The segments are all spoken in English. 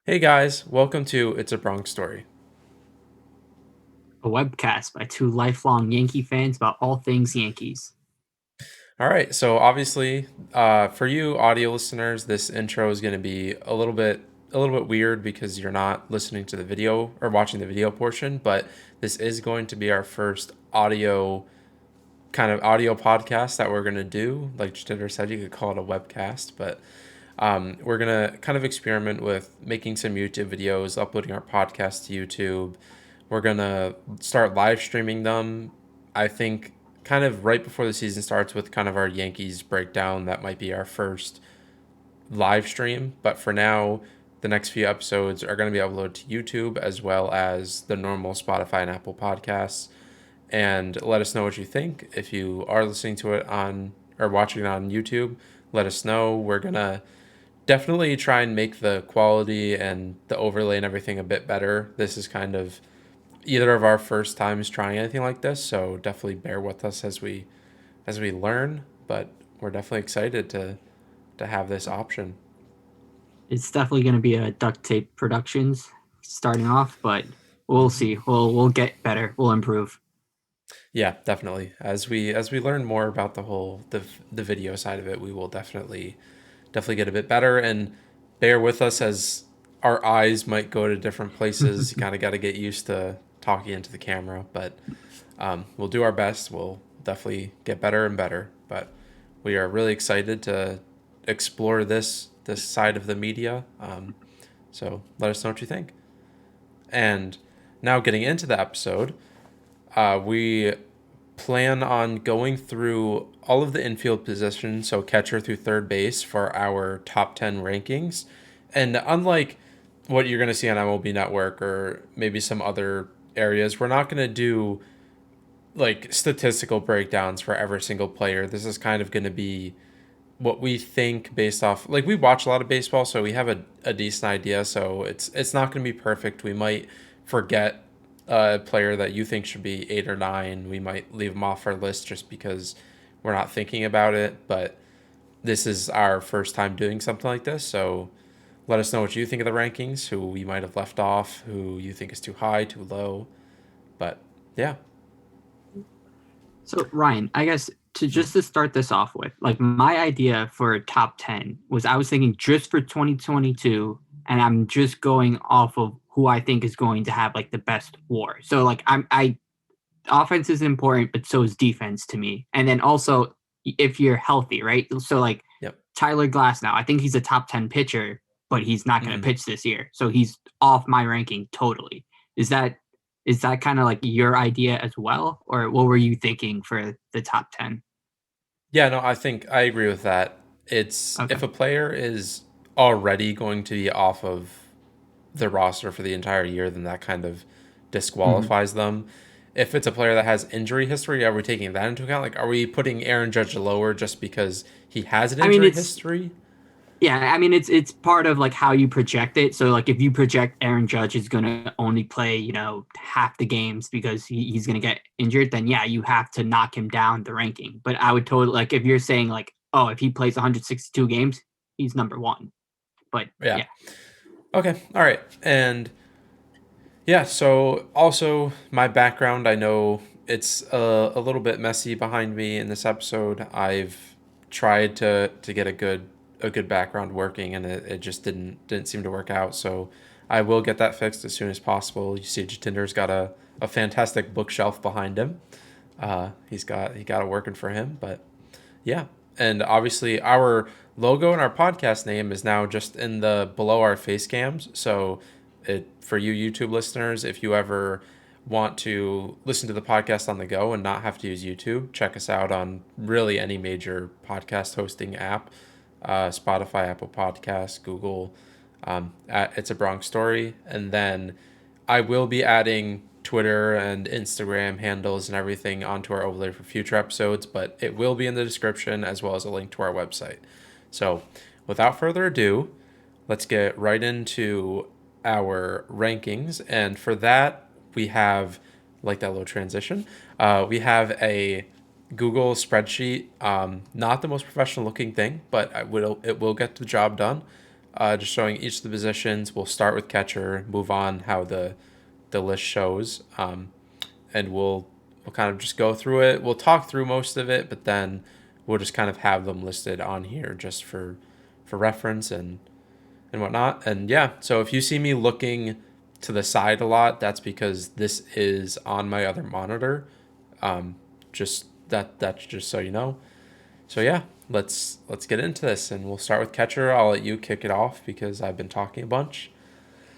Hey guys, welcome to It's a Bronx Story. A webcast by two lifelong Yankee fans about all things Yankees. All right, so obviously, for you audio listeners, this intro is going to be a little bit weird because you're not listening to the video or watching the video portion, but this is going to be our first audio podcast that we're going to do. Like Jatinder said, you could call it a webcast, but we're going to kind of experiment with making some YouTube videos, uploading our podcast to YouTube. We're going to start live streaming them. I think kind of right before the season starts with kind of our Yankees breakdown. That might be our first live stream. But for now, the next few episodes are going to be uploaded to YouTube as well as the normal Spotify and Apple podcasts. And let us know what you think. If you are listening to it on or watching it on YouTube, let us know. We're going to definitely try and make the quality and the overlay and everything a bit better. This is kind of either of our first times trying anything like this, so definitely bear with us as we learn. But we're definitely excited to have this option. It's definitely going to be a duct tape productions starting off, but we'll see. We'll get better. We'll improve. Yeah, definitely. As we learn more about the video side of it, we will definitely get a bit better and bear with us as our eyes might go to different places. You kind of got to get used to talking into the camera, but we'll do our best. We'll definitely get better and better. But we are really excited to explore this side of the media. So let us know what you think. And now getting into the episode, we plan on going through all of the infield positions, so catcher through third base, for our top 10 rankings. And unlike what you're going to see on MLB Network or maybe some other areas, we're not going to do like statistical breakdowns for every single player. This is kind of going to be what we think based off, like, we watch a lot of baseball, so we have a decent idea. So it's not going to be perfect. We might forget a player that you think should be 8 or 9. We might leave them off our list just because we're not thinking about it. But this is our first time doing something like this, so let us know what you think of the rankings, who we might have left off, who you think is too high, too low. But yeah. So Ryan, I guess to start this off with, like my idea for top 10 was I was thinking just for 2022, and I'm just going off of who I think is going to have like the best WAR. So like I offense is important, but so is defense to me. And then also if you're healthy, right? So like Yep. Tyler Glass now, I think he's a top 10 pitcher, but he's not going to Mm-hmm. pitch this year. So he's off my ranking totally. Is that is that kind of like your idea as well, or what were you thinking for the top 10? Yeah, no, I think I agree with that. It's Okay. if a player is already going to be off of the roster for the entire year, then that kind of Mhm. disqualifies them. If it's a player that has injury history, are we taking that into account? Like, are we putting Aaron Judge lower just because he has an I mean, injury it's history? yeah, I mean it's part of like how you project it. So like if you project Aaron Judge is gonna only play, half the games because he's gonna get injured, then yeah, you have to knock him down the ranking. But I would totally like if you're saying like, oh, if he plays 162 games, he's number one. But Yeah. yeah. Okay. All right. And yeah, so also my background, I know it's a little bit messy behind me in this episode. I've tried to get a good background working, and it just didn't seem to work out. So I will get that fixed as soon as possible. You see Jatinder's got a fantastic bookshelf behind him. He got it working for him, but yeah. And obviously our logo and our podcast name is now just in the below our face cams. So it for you YouTube listeners, if you ever want to listen to the podcast on the go and not have to use YouTube, check us out on really any major podcast hosting app, Spotify, Apple Podcasts, Google. It's a Bronx Story, and then I will be adding Twitter and Instagram handles and everything onto our overlay for future episodes, but it will be in the description as well as a link to our website. So, without further ado, let's get right into our rankings. And for that, we have, like that little transition, we have a Google spreadsheet. Not the most professional looking thing, but it will get the job done. just showing each of the positions. We'll start with catcher, move on how the list shows, and we'll kind of just go through it. We'll talk through most of it, but then we'll just kind of have them listed on here just for reference and whatnot. And yeah, so if you see me looking to the side a lot, that's because this is on my other monitor. Just that's just so you know. So yeah, let's get into this, and we'll start with catcher. I'll let you kick it off because I've been talking a bunch.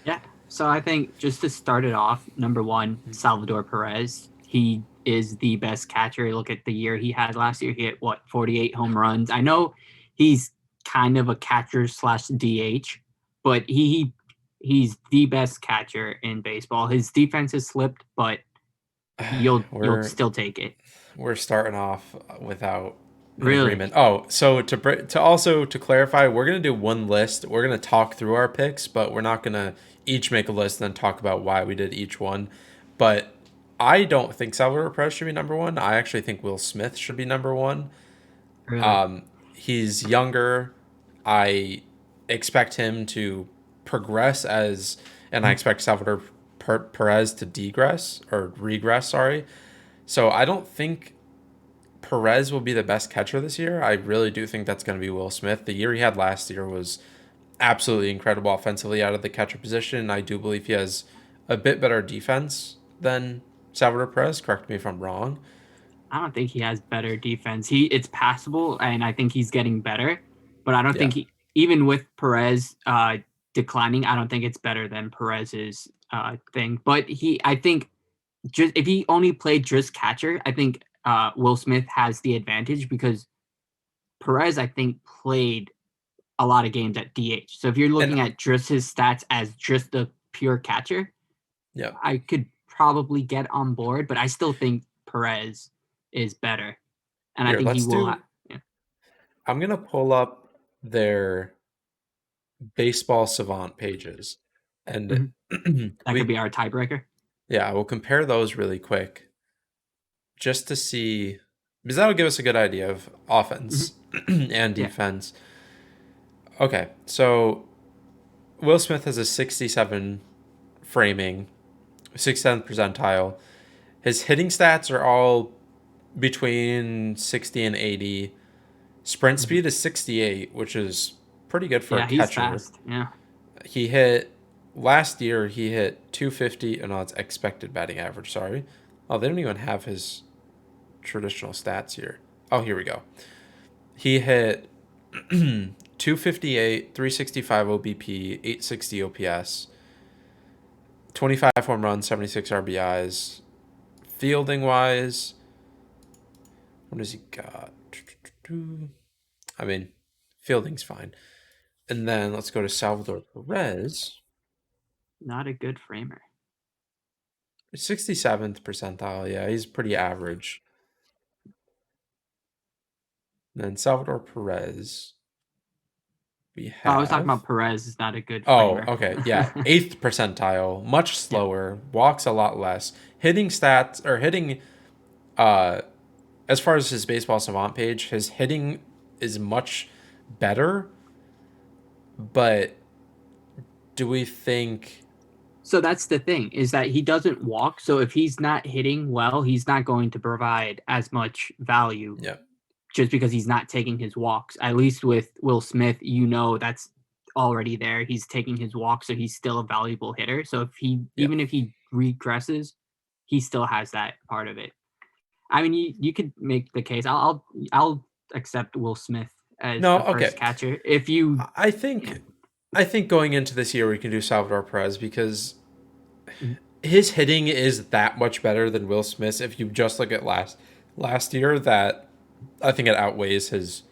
Yeah. So I think just to start it off, number one, Salvador Perez. He is the best catcher. Look at the year he had last year. He hit what, 48 home runs. I know he's kind of a catcher slash DH, but he's the best catcher in baseball. His defense has slipped, but you'll we're still take it. we're starting off without an Really. agreement. Oh, so to also to clarify, we're gonna do one list. We're gonna talk through our picks, but we're not gonna each make a list and then talk about why we did each one. But I don't think Salvador Perez should be number one. I actually think Will Smith should be number one. Really. He's younger. I expect him to progress and I expect Salvador Perez to degress or regress. Sorry. So I don't think Perez will be the best catcher this year. I really do think that's going to be Will Smith. The year he had last year was absolutely incredible offensively out of the catcher position. I do believe he has a bit better defense than Salvador Perez. Correct me if I'm wrong. I don't think he has better defense. It's passable, and I think he's getting better. But I don't Yeah. think he, even with Perez declining, I don't think it's better than Perez's thing. But I think just if he only played just catcher, I think Will Smith has the advantage because Perez, I think, played a lot of games at DH. So if you're And looking at just his stats as just the pure catcher, yeah, I could probably get on board, but I still think Perez is better, and I here, think he let's will. do Yeah. I'm going to pull up their baseball savant pages and Mhm. That could we be our tiebreaker. yeah, we'll compare those really quick just to see because that'll give us a good idea of Mhm. offense and Yeah, defense. Okay, so Will Smith has a 67 framing, 67th percentile. His hitting stats are all between 60 and 80. Sprint mhm. speed is 68, which is pretty good for a Yeah, he's catcher. fast. Yeah. He hit last year. He hit 250. Oh no, it's expected batting average. Sorry. Oh, they don't even have his traditional stats here. Oh, here we go. He hit 258, 365 OBP, 860 OPS, 25 home runs, 76 RBIs. Fielding wise, what does he got? I mean, fielding's fine. And then let's go to Salvador Perez. Not a good framer. 67th percentile. Yeah, he's pretty average. And then Salvador Perez, we Oh, I was talking have. about Perez is not a good Oh, framer. okay. Yeah. 8th percentile, much Yeah. slower, walks a lot less. Hitting stats, or hitting, uh, as far as his baseball savant page, his hitting is much better, but do we think. So that's the thing is that he doesn't walk. So if he's not hitting well, he's not going to provide as much value Yeah. just because he's not taking his walks. At least with Will Smith, that's already there. He's taking his walks, so he's still a valuable hitter. So Yeah. even if he regresses, he still has that part of it. I mean, you could make the case. I'll accept Will Smith as No, the first okay. catcher if you. I Yeah. think I think going into this year we can do Salvador Perez because Mhm. his hitting is that much better than Will Smith's. If you just look at last year, that I think it outweighs his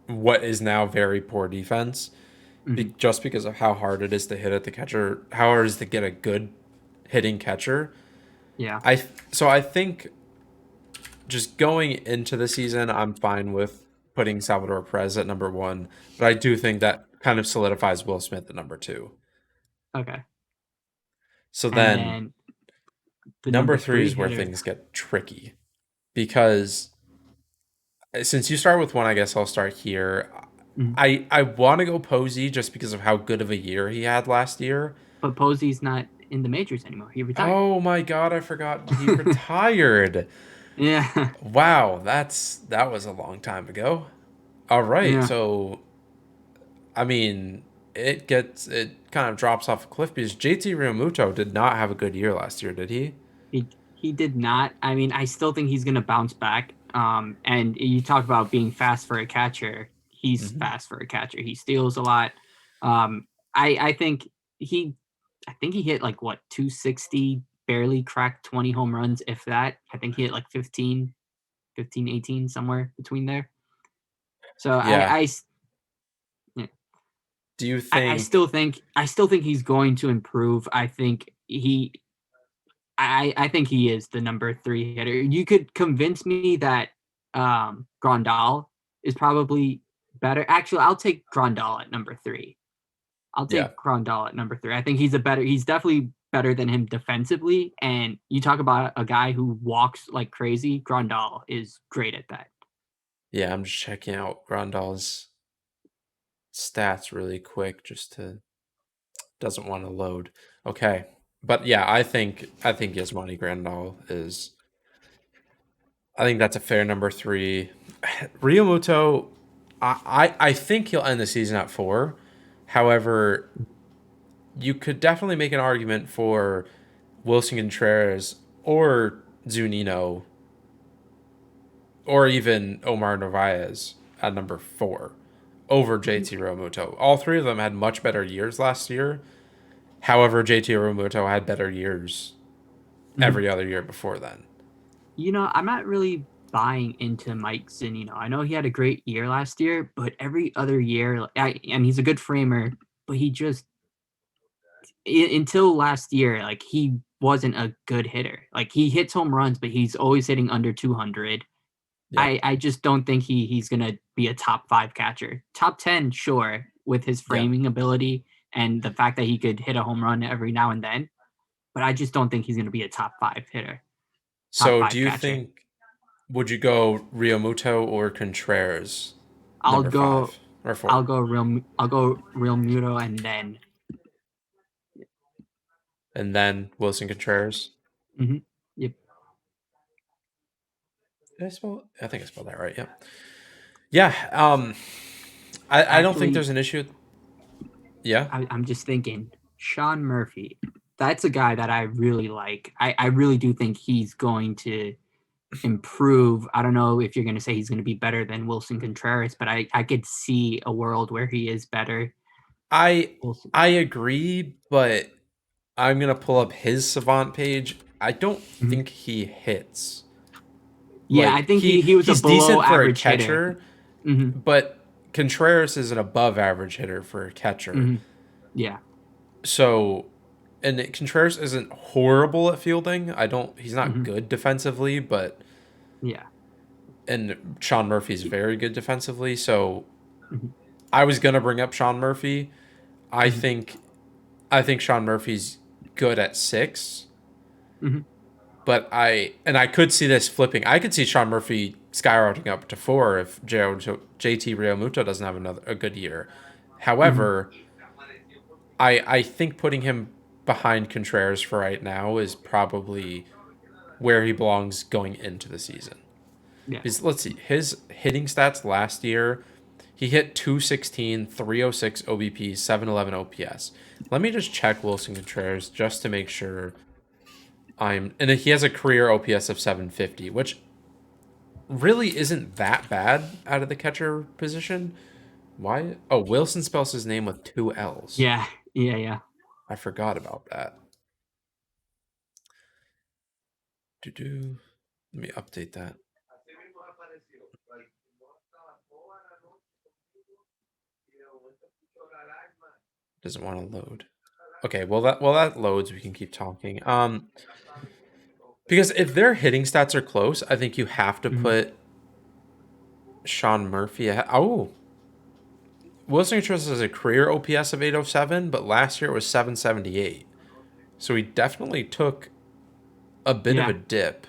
what is now very poor defense, Mhm. just because of how hard it is to hit at the catcher, how hard it is to get a good hitting catcher. Yeah. I think just going into the season, I'm fine with putting Salvador Perez at number one, but I do think that kind of solidifies Will Smith at number two. Okay. So And then then the number number three three is where hitter. things get tricky because since you start with one, I guess I'll start here. Mhm. I want to go Posey just because of how good of a year he had last year. But Posey's not in the majors anymore. He retired. Oh my God, I forgot he retired. Yeah. Wow, that was a long time ago. All right, Yeah. so I mean, it kind of drops off a cliff because JT Realmuto did not have a good year last year, did he? He did not. I mean, I still think he's gonna bounce back. And you talk about being fast for a catcher. He's Hmm. fast for a catcher. He steals a lot. Um, I think he I think he hit like what 260, barely cracked 20 home runs, if that. I think he hit like 15, 18, somewhere between there. So Yeah. yeah, Do you I think? still think he's going to improve. I think he is the number 3 hitter. You could convince me that Grandal is probably better. Actually, I'll take Grandal at number 3. I'll Yeah. take Grandal at number 3. I think he's definitely better than him defensively. And you talk about a guy who walks like crazy. Grandal is great at that. Yeah, I'm just checking out Grandal's stats really quick just to doesn't want to load. Okay. But yeah, I think Yasmani Grandal is I think that's a fair number 3. Ryomuto, I think he'll end the season at 4. However, you could definitely make an argument for Wilson Contreras or Zunino or even Omar Narvaez at number 4 over JT Romuto. All three of them had much better years last year. However, JT Romuto had better years Mhm. every other year before then. I'm not really buying into Mike Zunino. I know he had a great year last year, but every other year, and he's a good framer, but he just until last year, like he wasn't a good hitter. Like he hits home runs, but he's always hitting under 200. Yeah. I just don't think he's gonna be a top 5 catcher. Top 10, sure, with his Yeah. framing ability and the fact that he could hit a home run every now and then. But I just don't think he's gonna be a top 5 hitter, top So, do 5 you catcher. think would you go Ryomuto or Contreras I'll number go 5 or 4? I'll go real Muto and then And then Wilson Contreras? mhm, yep. Did I spell? I think I spelled that right. Yeah. Yeah. I don't think Actually, there's an issue. Yeah. I'm just thinking Sean Murphy. That's a guy that I really like. I really do think he's going to improve. I don't know if you're going to say he's going to be better than Wilson Contreras, but I could see a world where he is better. I Wilson. I agree, but I'm gonna pull up his Savant page. I don't Mhm. think he hits. Yeah, I Like think he was a he's below decent for a average hitter. catcher, Hmm. but Contreras is an above average hitter for a catcher. Hmm. Yeah. So, and Contreras isn't horrible at fielding. I don't. He's not Hmm. good defensively, but Yeah. and Sean Murphy's very good defensively. So Hmm. I was gonna bring up Sean Murphy. I Hmm. think I think Sean Murphy's good at 6. Hmm. But I could see this flipping. I could see Sean Murphy skyrocketing up to 4 if JT Realmuto doesn't have a good year. Hmm. However, I think putting him behind Contreras for right now is probably where he belongs going into the season. Yeah. Because let's see, his hitting stats last year, he hit 216, 306 OBP, 711 OPS. Let me just check Wilson Contreras just to make sure and he has a career OPS of 750, which really isn't that bad out of the catcher position. Why? Oh, Wilson spells his name with 2 L's. Yeah. Yeah. Yeah. I forgot about that. Do. Let me update that. Doesn't want to load. Okay, well that loads, we can keep talking. Because if their hitting stats are close, I think you have to Hmm. put Sean Murphy ahead. Oh, Wilson Contreras has a career OPS of 807, but last year it was 778. So he definitely took a bit of a Yeah. dip.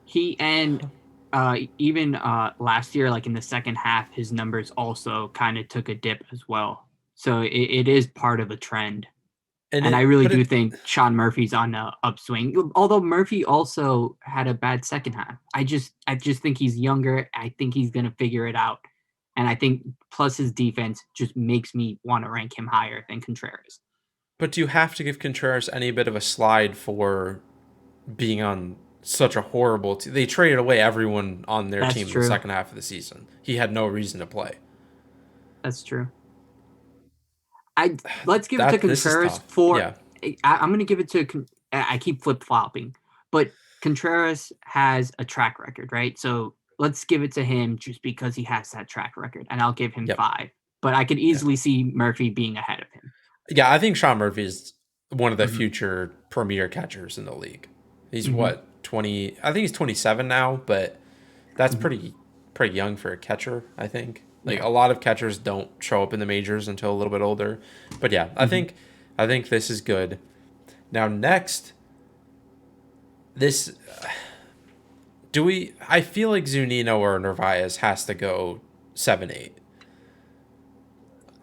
He and even last year, like in the second half, his numbers also kind of took a dip as well. So it is part of a trend. And And I it, really but do it, think Sean Murphy's on the upswing. Although Murphy also had a bad second half. I just think he's younger. I think he's gonna figure it out. And I think plus his defense just makes me want to rank him higher than Contreras. but do you have to give Contreras any bit of a slide for being on such a horrible team? They traded away everyone on their That's team in the true. second half of the season. He had no reason to play. That's true. I let's give it to That this is Contreras tough. for. Yeah. I'm going to give it to. I keep flip flopping, but Contreras has a track record, right? So let's give it to him just because he has that track record, and I'll give him Yep. 5. But I could Yeah. easily see Murphy being ahead of him. Yeah, I think Sean Murphy is one of the Hmm. future premier catchers in the league. He's Hmm. what, 20, I think he's 27 now, but that's Hmm. pretty young for a catcher, I think. Like Yeah. a lot of catchers don't show up in the majors until a little bit older. But yeah, Hmm. I think this is good. Now next, this do we I feel like Zunino or Narvaez has to go 7-8.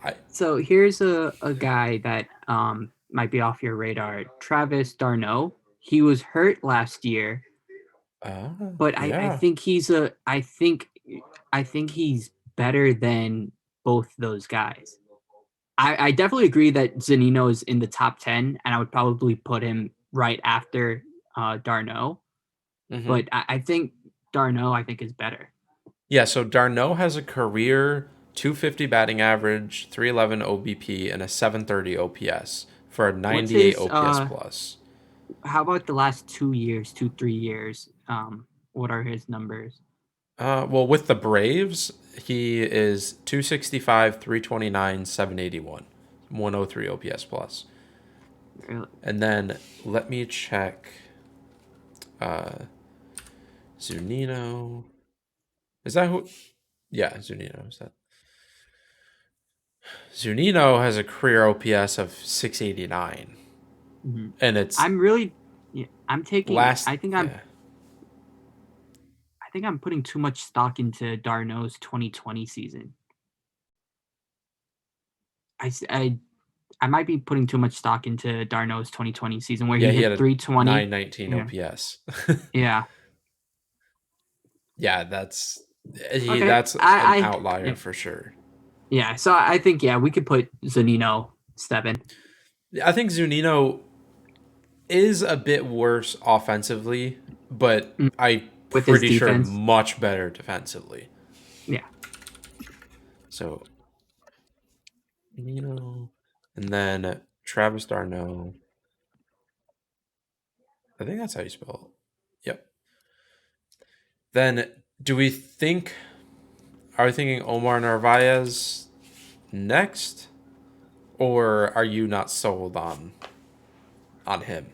I So here's a guy that might be off your radar, Travis d'Arnaud. He was hurt last year, but I yeah. think I think he's better than both those guys. I definitely agree that Zanino is in the top 10, and I would probably put him right after Darno. Mhm. But I think Darno, I think, is better. Yeah, so Darno has a career 250 batting average, 311 OBP, and a 730 OPS for a What's 98 his? OPS plus. How about the last 2 years, 3 years? What are his numbers? Well, with the Braves, he is 265, 329, 781, 103 OPS plus. Really? And then let me check uh, Zunino. Is that who? Yeah, Zunino. Is that? Zunino has a career OPS of 689, Hmm. and it's I'm really, yeah, I'm taking. last. Yeah. I think I'm putting too much stock into Darno's 2020 season. I might be putting too much stock into Darno's 2020 season where Yeah, he he had hit a 320. 919 Yeah. OPS. Yeah. Yeah, Okay. that's an outlier Yeah. for sure. Yeah. So I think, yeah, we could put Zanino 7. I think Zunino is a bit worse offensively, but Mm, I with his pretty sure defense. much better defensively. Yeah. So Zunino, and then Travis Darno. I think that's how you spell it. Yep. Then do we think? Are we thinking Omar Narvaez next, or are you not sold on him?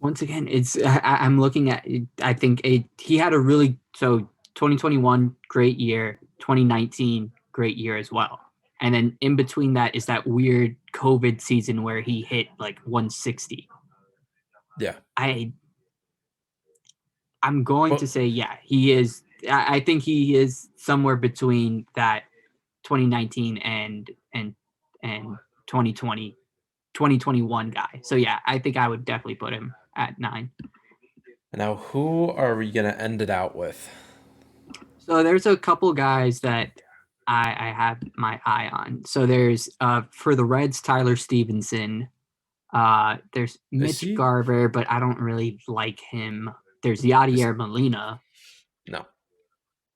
Once again, I'm looking at I think he had a really 2021 great year, 2019 great year as well. And then in between that is that weird COVID season where he hit like 160. Yeah. I I'm going to Well, say, yeah, he is. I think he is somewhere between that 2019 and 2020, 2021 guy. So yeah, I think I would definitely put him at 9. now who are we gonna end it out with? So there's a couple guys that I have my eye on. So there's for the Reds, Tyler Stevenson. There's Is Mitch he? Garver, but I don't really like him. There's Is Yadier Molina. no.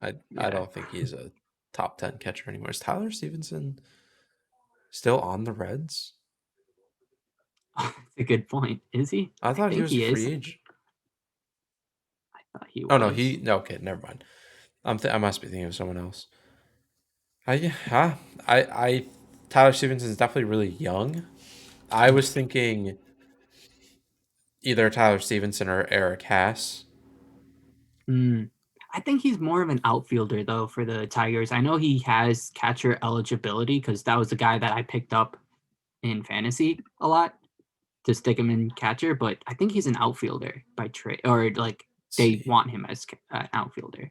I Yeah, don't think he's a top 10 catcher anymore. Is Tyler Stevenson still on the Reds? that's a good point. Is he? I I thought he think was a he is. free agent. I thought he Oh no, was. he no. Okay, never mind. I must be thinking of someone else. Yeah, I Tyler Stevenson is definitely really young. I was thinking either Tyler Stevenson or Eric Haas. Mm. I think he's more of an outfielder though for the Tigers. I know he has catcher eligibility because that was the guy that I picked up in fantasy a lot to stick him in catcher, but I think he's an outfielder by trade or like they see. want him as an outfielder.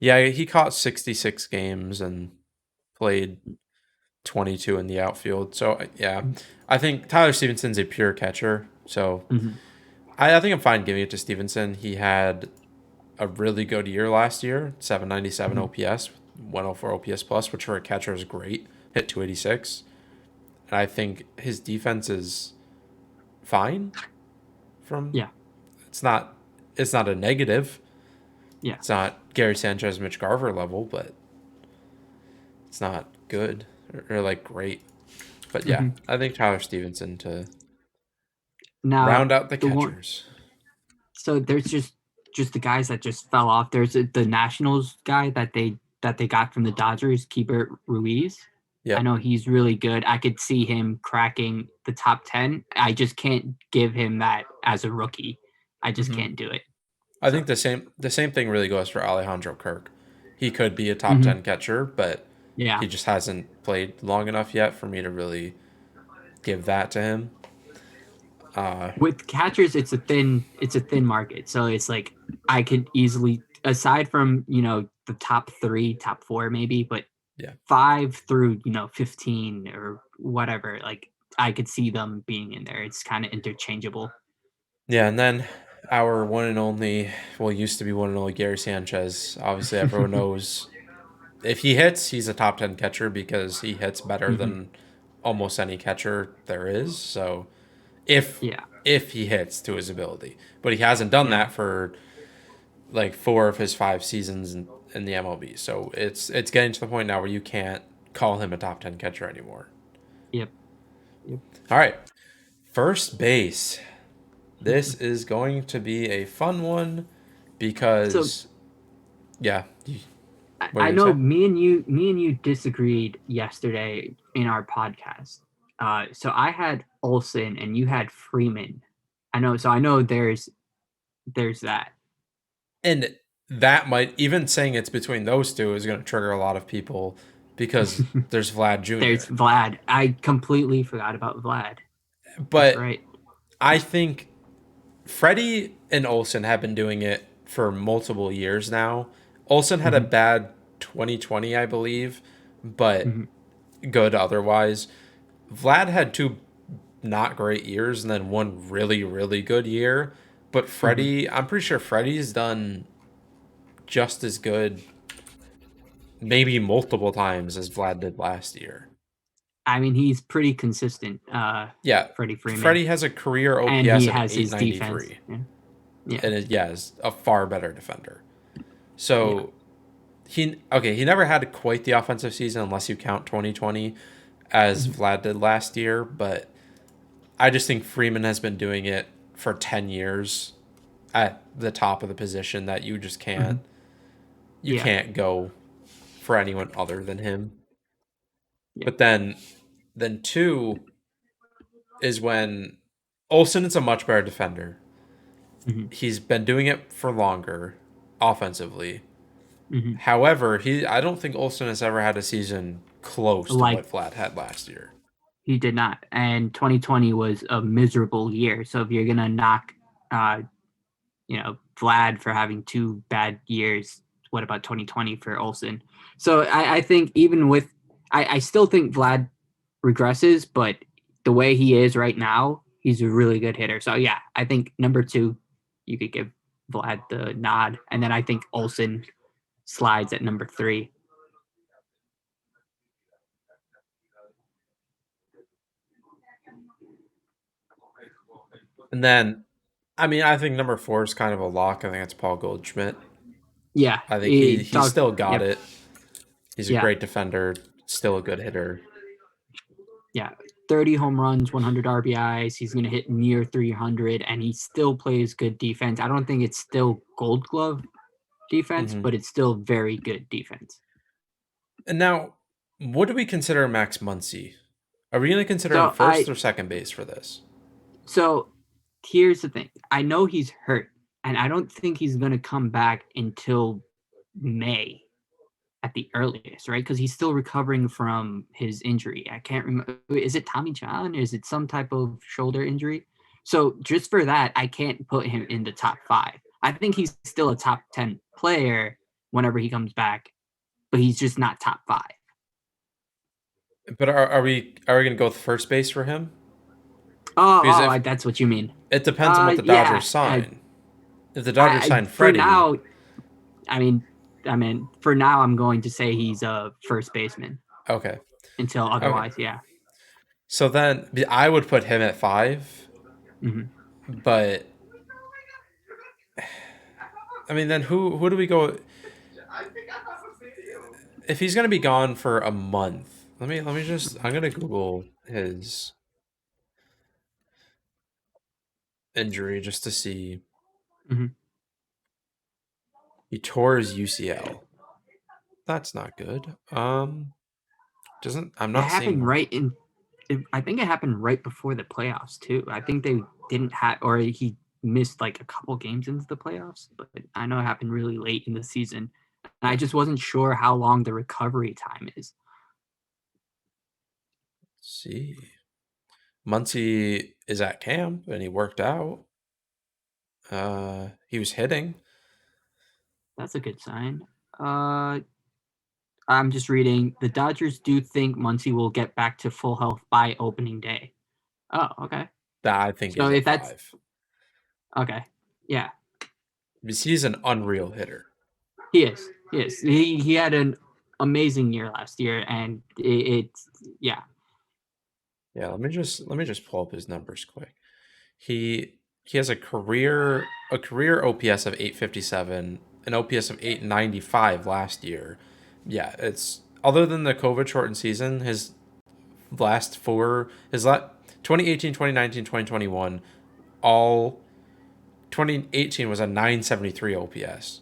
Yeah, he caught 66 games and played 22 in the outfield. So yeah, I think Tyler Stevenson's a pure catcher. So Mm-hmm. I think I'm fine giving it to Stevenson. He had a really good year last year, 797 Mm-hmm. OPS, 104 OPS plus, which for a catcher is great. Hit 286. And I think his defense is fine from Yeah, it's not it's not a negative. yeah. It's not Gary Sanchez, Mitch Garver level, but it's not good or like great. But yeah, Mm-hmm. I think Tyler Stevenson to Now round out the the one, catchers. so there's just the guys that just fell off. There's the Nationals guy that they got from the Dodgers, Keeper Ruiz. I Yep. know he's really good. I could see him cracking the top 10. I just can't give him that as a rookie. I just Hmm. can't do it. I So, think the same thing really goes for Alejandro Kirk. He could be a top mhm, 10 catcher, but yeah. he just hasn't played long enough yet for me to really give that to him. Uh, With catchers, it's a thin market. So it's like I could easily, aside from the top three, top four maybe, but yeah. 5 through 15 or whatever, like I could see them being in there. It's kind of interchangeable. Yeah, and then our one and only, well, used to be one and only Gary Sanchez. Obviously, everyone knows if he hits, he's a top 10 catcher because he hits better Hmm. than almost any catcher there is. So if Yeah, if he hits to his ability, but he hasn't done yeah, that for like 4 of his 5 seasons in the MLB. So it's getting to the point now where you can't call him a top 10 catcher anymore. yep, yep. All right, first base. This is going to be a fun one So because yeah, I, what are I you gonna know say? me and you disagreed yesterday in our podcast. So I had Olson and you had Freeman. I know there's that. And that might even saying it's between those two is going to trigger a lot of people because there's Vlad There's Jr. Vlad. I completely forgot about Vlad. That's But right. I think Freddie and Olson have been doing it for multiple years now. Olson had a Hmm. bad 2020, I believe, but Hmm. good otherwise. Vlad had 2 not great years and then one really, really good year. But Hmm. Freddie, I'm pretty sure Freddie's done just as good, maybe multiple times as Vlad did last year. I mean, he's pretty consistent, Yeah, Freddie Freeman, Freddie has a career and he OPS of has his defense. 893 Yeah, yeah, and is a far better defender. yeah. So he never had quite the offensive season unless you count 2020 as Hmm. Vlad did last year, but I just think Freeman has been doing it for 10 years at the top of the position that you just Hmm. you Yeah, can't go for anyone other than him. yeah. But then two is when Olson is a much better defender. Hmm. He's been doing it for longer offensively. Hmm. However, he I don't think Olson has ever had a season close to Like what Vlad had last year. he did not, and 2020 was a miserable year. So if you're gonna knock, uh, Vlad for having 2 bad years, what about 2020 for Olson? So I think even with, I still think Vlad regresses, but the way he is right now, he's a really good hitter. So yeah, I think number two, you could give Vlad the nod, and then I think Olson slides at number three. And then I mean, I think number 4 is kind of a lock. I think it's Paul Goldschmidt. Yeah, I think he he's talk. still got Yep. it. He's a Yeah, great defender, still a good hitter. yeah. 30 home runs, 100 RBIs. He's going to hit near 300, and he still plays good defense. I don't think it's still Gold Glove defense, Hmm. but it's still very good defense. And now, what do we consider Max Muncy? Are we going to consider him So first I or second base for this? so here's the thing. I know he's hurt, and I don't think he's going to come back until May at the earliest, right? Because he's still recovering from his injury. I can't remember. Is it Tommy John? Is it some type of shoulder injury? So just for that, I can't put him in the top five. I think he's still a top 10 player whenever he comes back, but he's just not top 5. But are we gonna go with first base for him? Because if That's what you mean. it depends on what the Yeah. Dodgers sign. If the Dodgers I sign for Freddie, now, I mean, for now, I'm going to say he's a first baseman okay, until okay. otherwise. Yeah. So then I would put him at 5, Hmm. but I mean, then who do we go if he's gonna be gone for a month? Let me just I'm gonna Google his injury just to see. Hmm. He tore his UCL. That's not good. Doesn't I'm It not happened seeing. right in. I think it happened right before the playoffs too. I think they didn't have, or he missed like a couple games into the playoffs. But I know it happened really late in the season, and I Let's just wasn't sure how long the recovery time is. see. Muncie is at camp and he worked out. He was hitting. That's a good sign. Uh, I'm just reading. The Dodgers do think Muncie will get back to full health by opening day. Oh, okay. That I think So is at if that's 5. okay, yeah, Because he's an unreal hitter. he is. He is. He had an amazing year last year, and it's yeah. Yeah, let me just pull up his numbers quick. He has a career OPS of 857, an OPS of 895 last year. Yeah, it's other than the COVID shortened season, his last 2018, 2019, 2021, all 2018 was a 973 OPS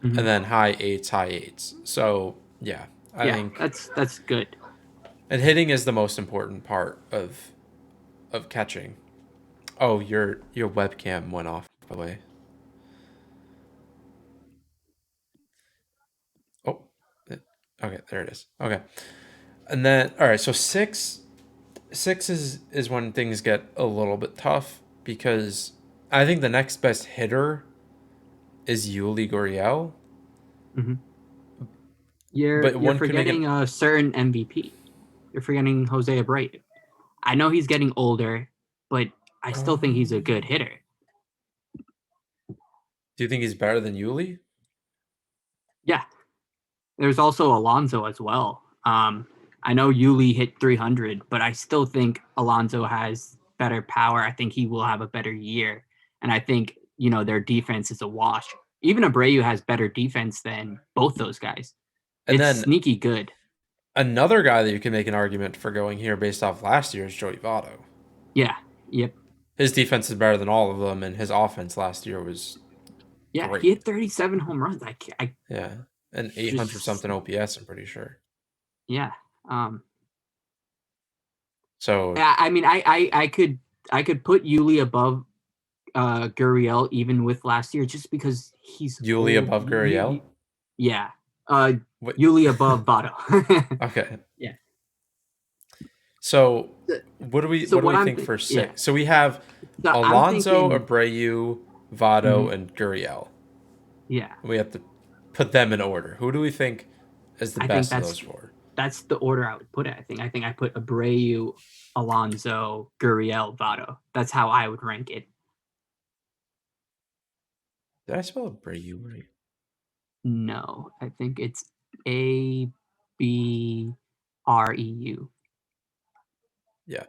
and Mhm. then high eights. So, yeah, I Yeah, think that's good. and hitting is the most important part of catching. Oh, your webcam went off by the way. Oh, okay, there it is. Okay, and then all right. So six is when things get a little bit tough because I think the next best hitter is Yuli Gurriel, Hmm. You're but you're one could make forgetting an. a certain MVP. You're forgetting Jose Abreu. I know he's getting older, but I still think he's a good Um, hitter. do you think he's better than Yuli? Yeah, there's also Alonso as well. I know Yuli hit 300, but I still think Alonso has better power. I think he will have a better year, and I think their defense is a wash. Even Abreu has better defense than both those guys. And It's then sneaky good. another guy that you can make an argument for going here based off last year is Joey Votto. Yeah. Yep. His defense is better than all of them, and his offense last year was Yeah. He great. hit 37 home runs. I Yeah, and 800 just something OPS. I'm pretty sure. yeah. Um. So I mean, I could put Yuli above Gurriel even with last year just because he's Yuli old. above Gurriel. Yeah. Uh, Wait, Yuli above Votto. okay. Yeah. So what do we So what do what we I'm think for yeah. six? So we have So I'm Alonzo, thinking. Abreu, Votto, Mhm, and Gurriel. yeah. We have to put them in order. Who do we think is the I think best of that's those four? that's the order I would put it. I put Abreu, Alonso, Gurriel, Votto. That's how I would rank it. Did I spell Abreu right? No, I think it's Abreu. Yeah.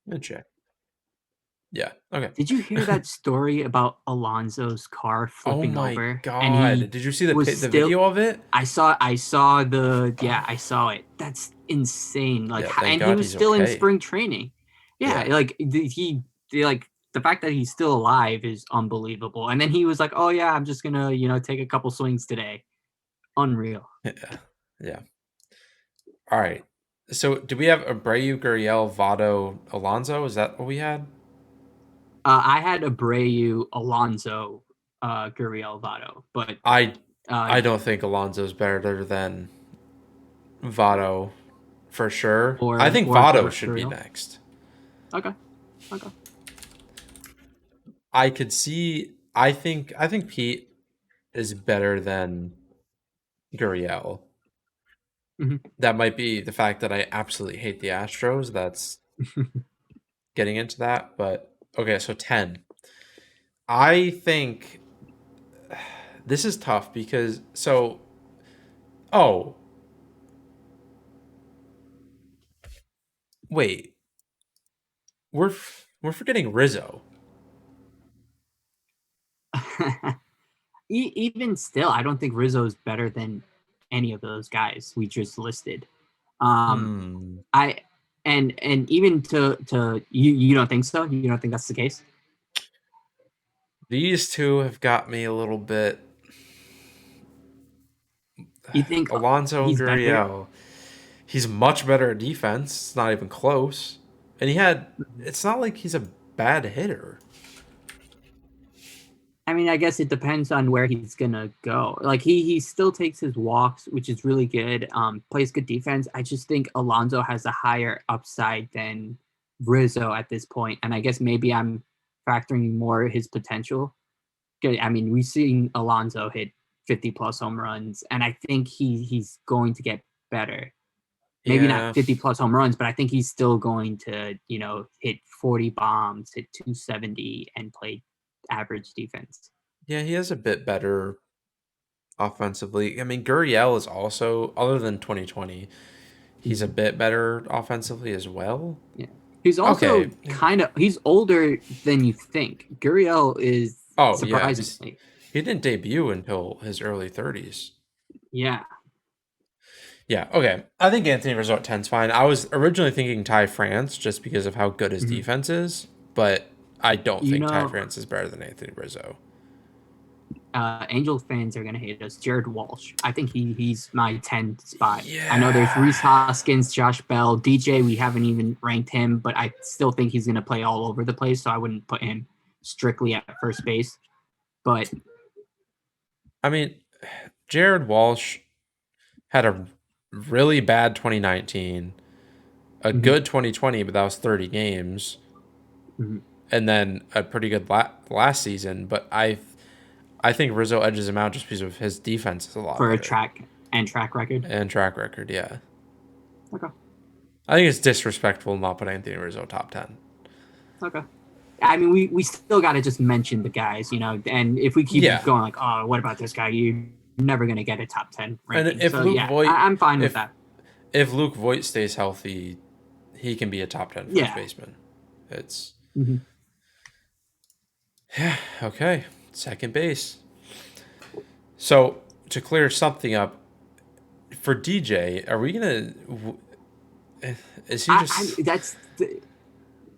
Let me check. Yeah. Okay. Did you hear that story about Alonso's car Oh flipping my over and god! he Did you see was the still video of it? I saw it. That's insane. Like Yeah. Thank and he God was he's still in okay. spring training. Yeah, Yeah. like like the fact that he's still alive is unbelievable. And then he was like, "Oh yeah, I'm just going to, take a couple swings today." Unreal. Yeah. Yeah. All right. So do we have Abreu, Gurriel, Votto, Alonso? Is that what we had? I had Abreu, Alonso, Gurriel, Votto, but I uh I don't think Alonso's better than Votto for sure. I think or Votto should be Gurriel. next. Okay. Okay. I could see. I think Pete is better than Gurriel. Mhm. That might be the fact that I absolutely hate the Astros. That's getting into that. But okay, so 10. I think this is tough because oh, wait, we're forgetting Rizzo. Even still, I don't think Rizzo is better than any of those guys we just listed. Um, Hmm. I and even to you don't think so? You don't think that's the case? These two have got me a little bit. You think Alonso he's better? Gurriel. He's much better at defense. It's not even close. And he had. It's not like he's a bad hitter. I mean, I guess it depends on where he's gonna go. Like he still takes his walks, which is really good. Plays good defense. I just think Alonso has a higher upside than Rizzo at this point, and I guess maybe I'm factoring more his potential. I mean, we've seen Alonso hit 50 plus home runs, and I think he's going to get better. Maybe not Yeah. 50 plus home runs, but I think he's still going to, hit 40 bombs, hit 270, and play average defense. Yeah, he has a bit better offensively. I mean, Gurriel is also, other than 2020, he's a Mhm. bit better offensively as well. Yeah. He's Okay. also he's older than you think. Guriel is Oh, yeah. surprisingly. He didn't debut until his early 30s. Yeah. Yeah, okay. I think Anthony Rizzo at 10 is fine. I was originally thinking Ty France just because of how good his Mhm. defense is, but I don't You think Ty know, France is better than Anthony Rizzo. Angels fans are gonna hate us. Jared Walsh. I think he's my 10 spot. I know there's Yeah. Reese Hoskins, Josh Bell, DJ. We haven't even ranked him, but I still think he's gonna play all over the place. So I wouldn't put him strictly at first base. But I mean, Jared Walsh had a really bad 2019, a mhm, good 2020, but that was 30 games, mhm, and then a pretty good last season. But I think Rizzo edges him out just because of his defense is a lot for a better track record. and track record. Yeah, Okay. I think it's disrespectful not put Anthony Rizzo top 10. Okay. I mean, we still got to just mention the guys, and if we keep Yeah, going like, oh, what about this guy? You're never going to get a top 10 and ranking. So, yeah, I'm fine with If that. Luke Voigt stays healthy, he can be a top 10 first Yeah. baseman. It's Mhm. yeah, okay. Second base. So to clear something up for DJ, are we gonna? Is he I just that's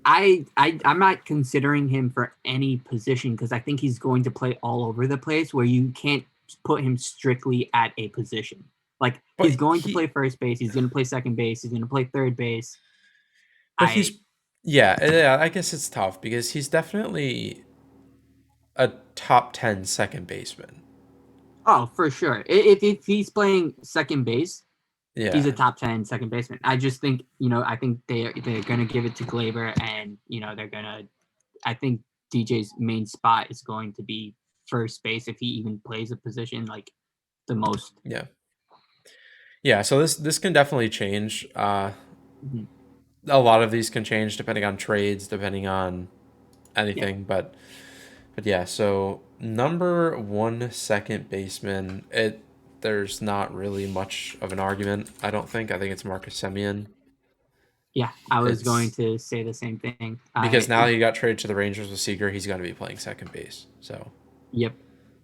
I'm not considering him for any position because I think he's going to play all over the place where you can't put him strictly at a position. Like he's but going to play he first base, he's going to play second base, he's going to play third base. but I he's yeah, I guess it's tough because he's definitely a top 10 second baseman. Oh, for sure. If he's playing second base, he's a Yeah. top 10 second baseman. I just think, I think they're going to give it to Glaber and, they're going to I think DJ's main spot is going to be first base if he even plays a position like the most. Yeah. Yeah, so this can definitely change. Mhm. A lot of these can change depending on trades, depending on Yeah. anything, but yeah, so number one second baseman, there's not really much of an argument, I don't think. I think it's Marcus Semien. Yeah. I was going It's to say the same thing. because now he got traded to the Rangers with Seager, he's going to be playing second base. So Yep.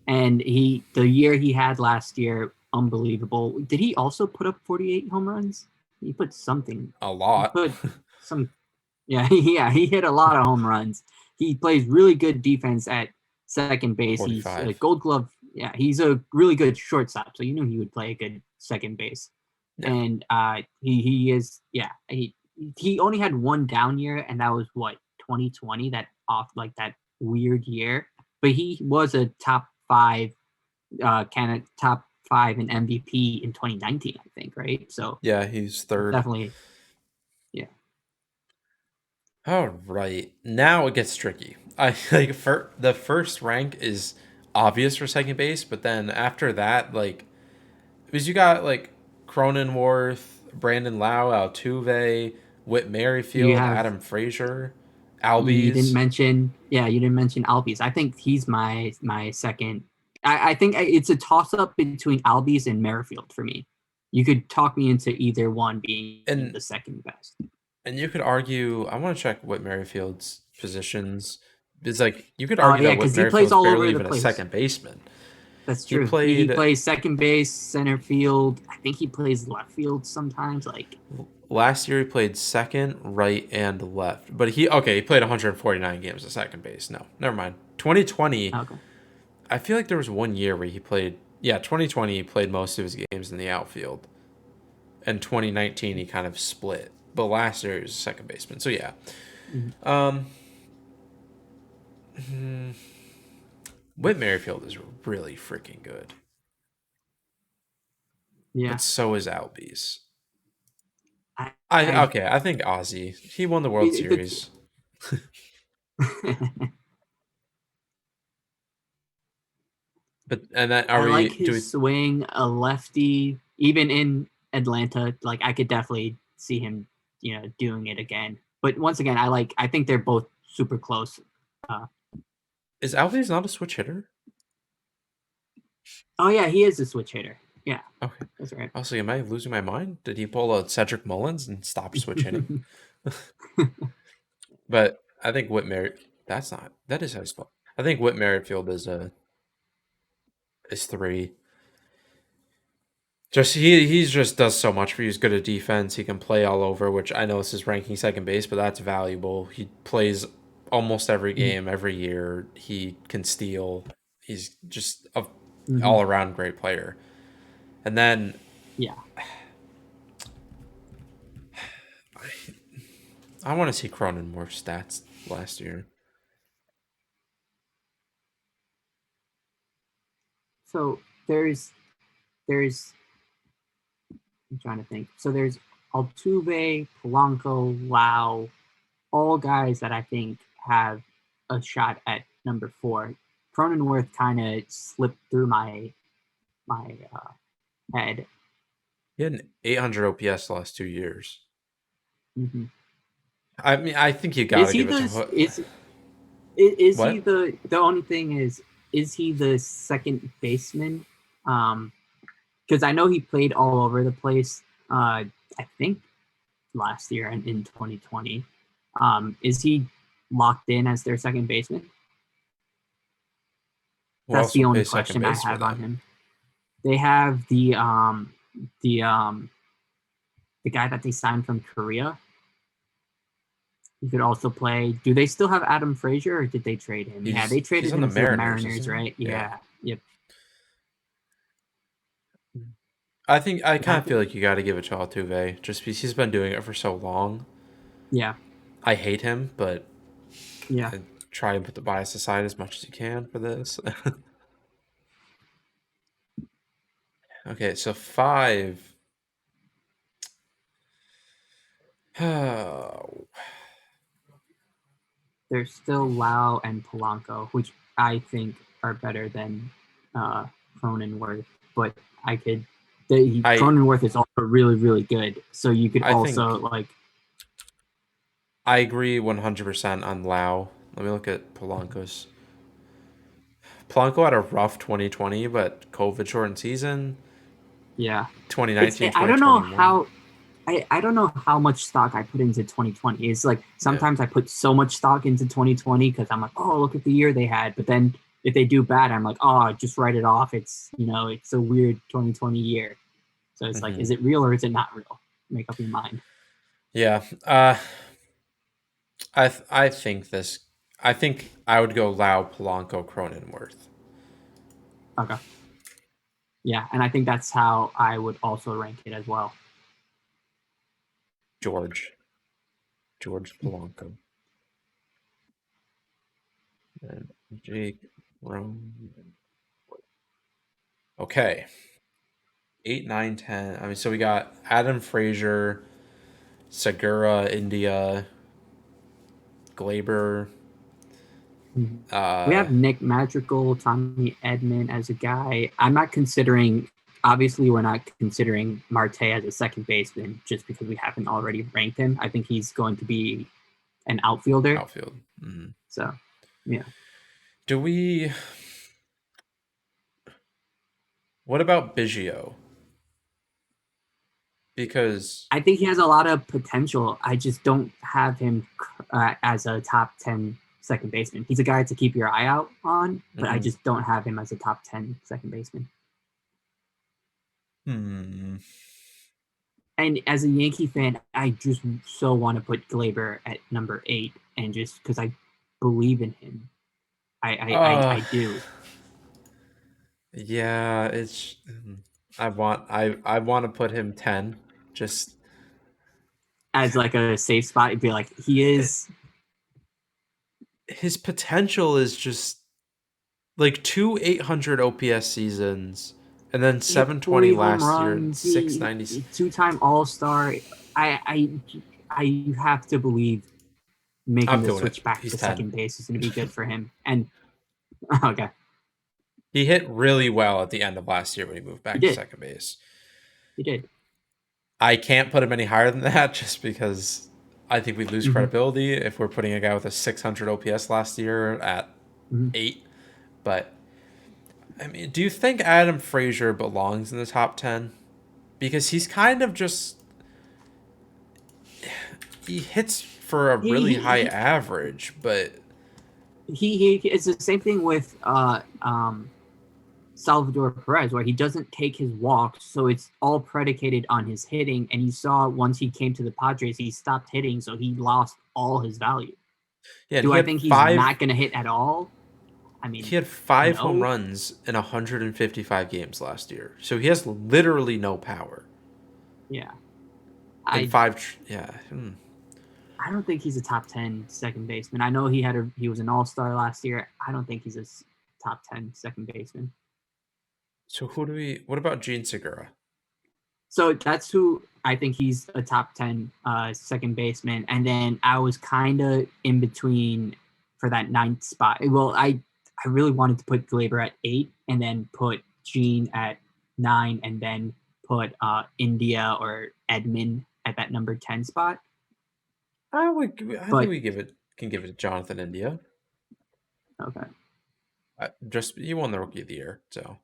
And the year he had last year, unbelievable. Did he also put up 48 home runs? He put something. a He lot. put some. Yeah, yeah. He hit a lot of home runs. He plays really good defense at second base. He's a 45. Gold Glove. Yeah, he's a really good shortstop. So you knew he would play a good second base. Yeah. And he is he only had one down year, and that was what 2020. That off like that weird year, but he was a top five top five in MVP in 2019, I think, right? So Yeah, he's third. definitely, yeah. All right, now it gets tricky. I like for the first rank is obvious for second base, but then after that, like because you got like Cronenworth, Brandon Lau, Altuve, Whit You Merrifield, have Adam Frazier, you didn't Albies, mention, yeah, you didn't mention Albies. I think he's my second. I think it's a toss up between Albies and Merrifield for me. You could talk me into either one being and the second best. you could argue. I want to check Whit Merrifield's positions. It's like you could Oh argue yeah, that Whit because he plays Merrifield's all barely over the even a place. second baseman. That's He true. He played plays second base, center field. I think he plays left field sometimes. Like, last year. He played second, right, and left. But he played 149 games at second base. No, never mind. 2020. okay, I feel like there was one year where he played. Yeah, 2020 he played most of his games in the outfield. And 2019 he kind of split. But last year he was a second baseman. So yeah. mhm. Um Whit Merrifield is really freaking good. But Yeah. so is Albies. I, I I okay, I think Ozzy. He won the World if it's Series. But and then are I like we do his we swing, a lefty, even in Atlanta. Like I could definitely see him, doing it again. But once again, I think they're both super close. Uh, is Albies not a switch hitter? oh yeah, he is a switch hitter. Yeah, Okay. that's right. Also, am I losing my mind? Did he pull a Cedric Mullins and stop switch hitting? But I think that's not that is how you spell. I think Whit Merrifield is three. Just he's just does so much for you. He's good at defense. He can play all over, which I know this is ranking second base, but that's valuable. He plays almost every game every year. He can steal. He's just a Mm-hmm. all around great player. And then Yeah. I want to see Cronenworth stats last year. So there's I'm trying to think. So there's Altuve, Polanco, Lau, all guys that I think have a shot at number four. Cronenworth kind of slipped through my head. He had an 800 OPS the last 2 years. Mm-hmm. I mean, I think you got Is to he give it the to is he what? the only thing is he the second baseman? Because I know he played all over the place. I think last year and in 2020. Is he locked in as their second baseman? Who That's else the will only play second question I base for have on them? him. They have the guy that they signed from Korea. He could also play. Do they still have Adam Frazier, or did they trade him? Yeah, they He's traded on the him to the Mariners, Mariners, isn't right? he? Yeah. Yeah. Yep. I think I Yeah. kind of feel like you got to give it to Altuve just because he's been doing it for so long. Yeah. I hate him, but Yeah. I try and put the bias aside as much as you can for this. Okay, so five. Oh, There's still Lau and Polanco, which I think are better than uh, Cronenworth. But I could. I Cronenworth is also really, really good. So you could I also think like, I agree 100% on Lau. Let me look at Polanco's. Polanco had a rough 2020, but COVID shortened season. yeah. It's 2019, I don't know 2021. how I don't know how much stock I put into 2020. It's like Yeah. sometimes I put so much stock into 2020 because I'm like, oh, look at the year they had. But then if they do bad, I'm like, oh, just write it off. It's a weird 2020 year. So it's like, Hmm. is it real or is it not real? Make up your mind. Yeah. I think this. I think I would go Lau, Polanco, Cronenworth, Okay. Yeah. And I think that's how I would also rank it as well. George, George Polanco, and Jake Rome. Okay, 8, 9, 10. I mean, so we got Adam Frazier, Segura, India. Glaber. Mhm. We Uh, have Nick Madrigal, Tommy Edman as a guy. I'm not considering. Obviously, we're not considering Marte as a second baseman just because we haven't already ranked him. I think he's going to be an outfielder. outfield. Mm-hmm. So, yeah. Do we? What about Biggio? Because I think he has a lot of potential. I just don't have him as a top 10 second baseman. He's a guy to keep your eye out on, but I mm-hmm. just don't have him as a top 10 second baseman. Hmm. And as a Yankee fan, I just so want to put Glaber at number 8, and just because I believe in him, Uh, I do. yeah, it's. I want to put him 10. Just As like a safe spot, it'd be like he it, is. his potential is just like two 800 OPS seasons, and then He hit 720 40 home last year, runs. .690. He 2-time All Star. I have to believe making I'm the doing it. switch back He's to 10. second base is going to be good for him. And okay, He hit really well at the end of last year when he moved he back to did. second base. He did. I can't put him any higher than that just because I think we lose Mm-hmm. credibility if we're putting a guy with a 600 OPS last year at Mm-hmm. 8. But I mean, do you think Adam Frazier belongs in the top 10? Because he's kind of just he hits for a He, really high he, average, but it's the same thing with Salvador Perez, where he doesn't take his walks, so it's all predicated on his hitting. And you saw once he came to the Padres, he stopped hitting, so he lost all his value. yeah, and Do I think he's not going to hit at all? I mean, he had 5 home no. runs in 155 games last year. So he has literally no power. Yeah, And I 5 yeah. I don't think he's a top 10 second baseman. I know he was an All Star last year. I don't think he's a top 10 second baseman. So what about Gene Segura? So that's who I think he's a top 10 second baseman. And then I was kind of in between for that ninth spot. Well, I really wanted to put Glaber at 8 and then put Gene at 9 and then put India or Edmund at that number 10 spot. I think But we can give it to Jonathan India. okay. Just he won the rookie of the year, so.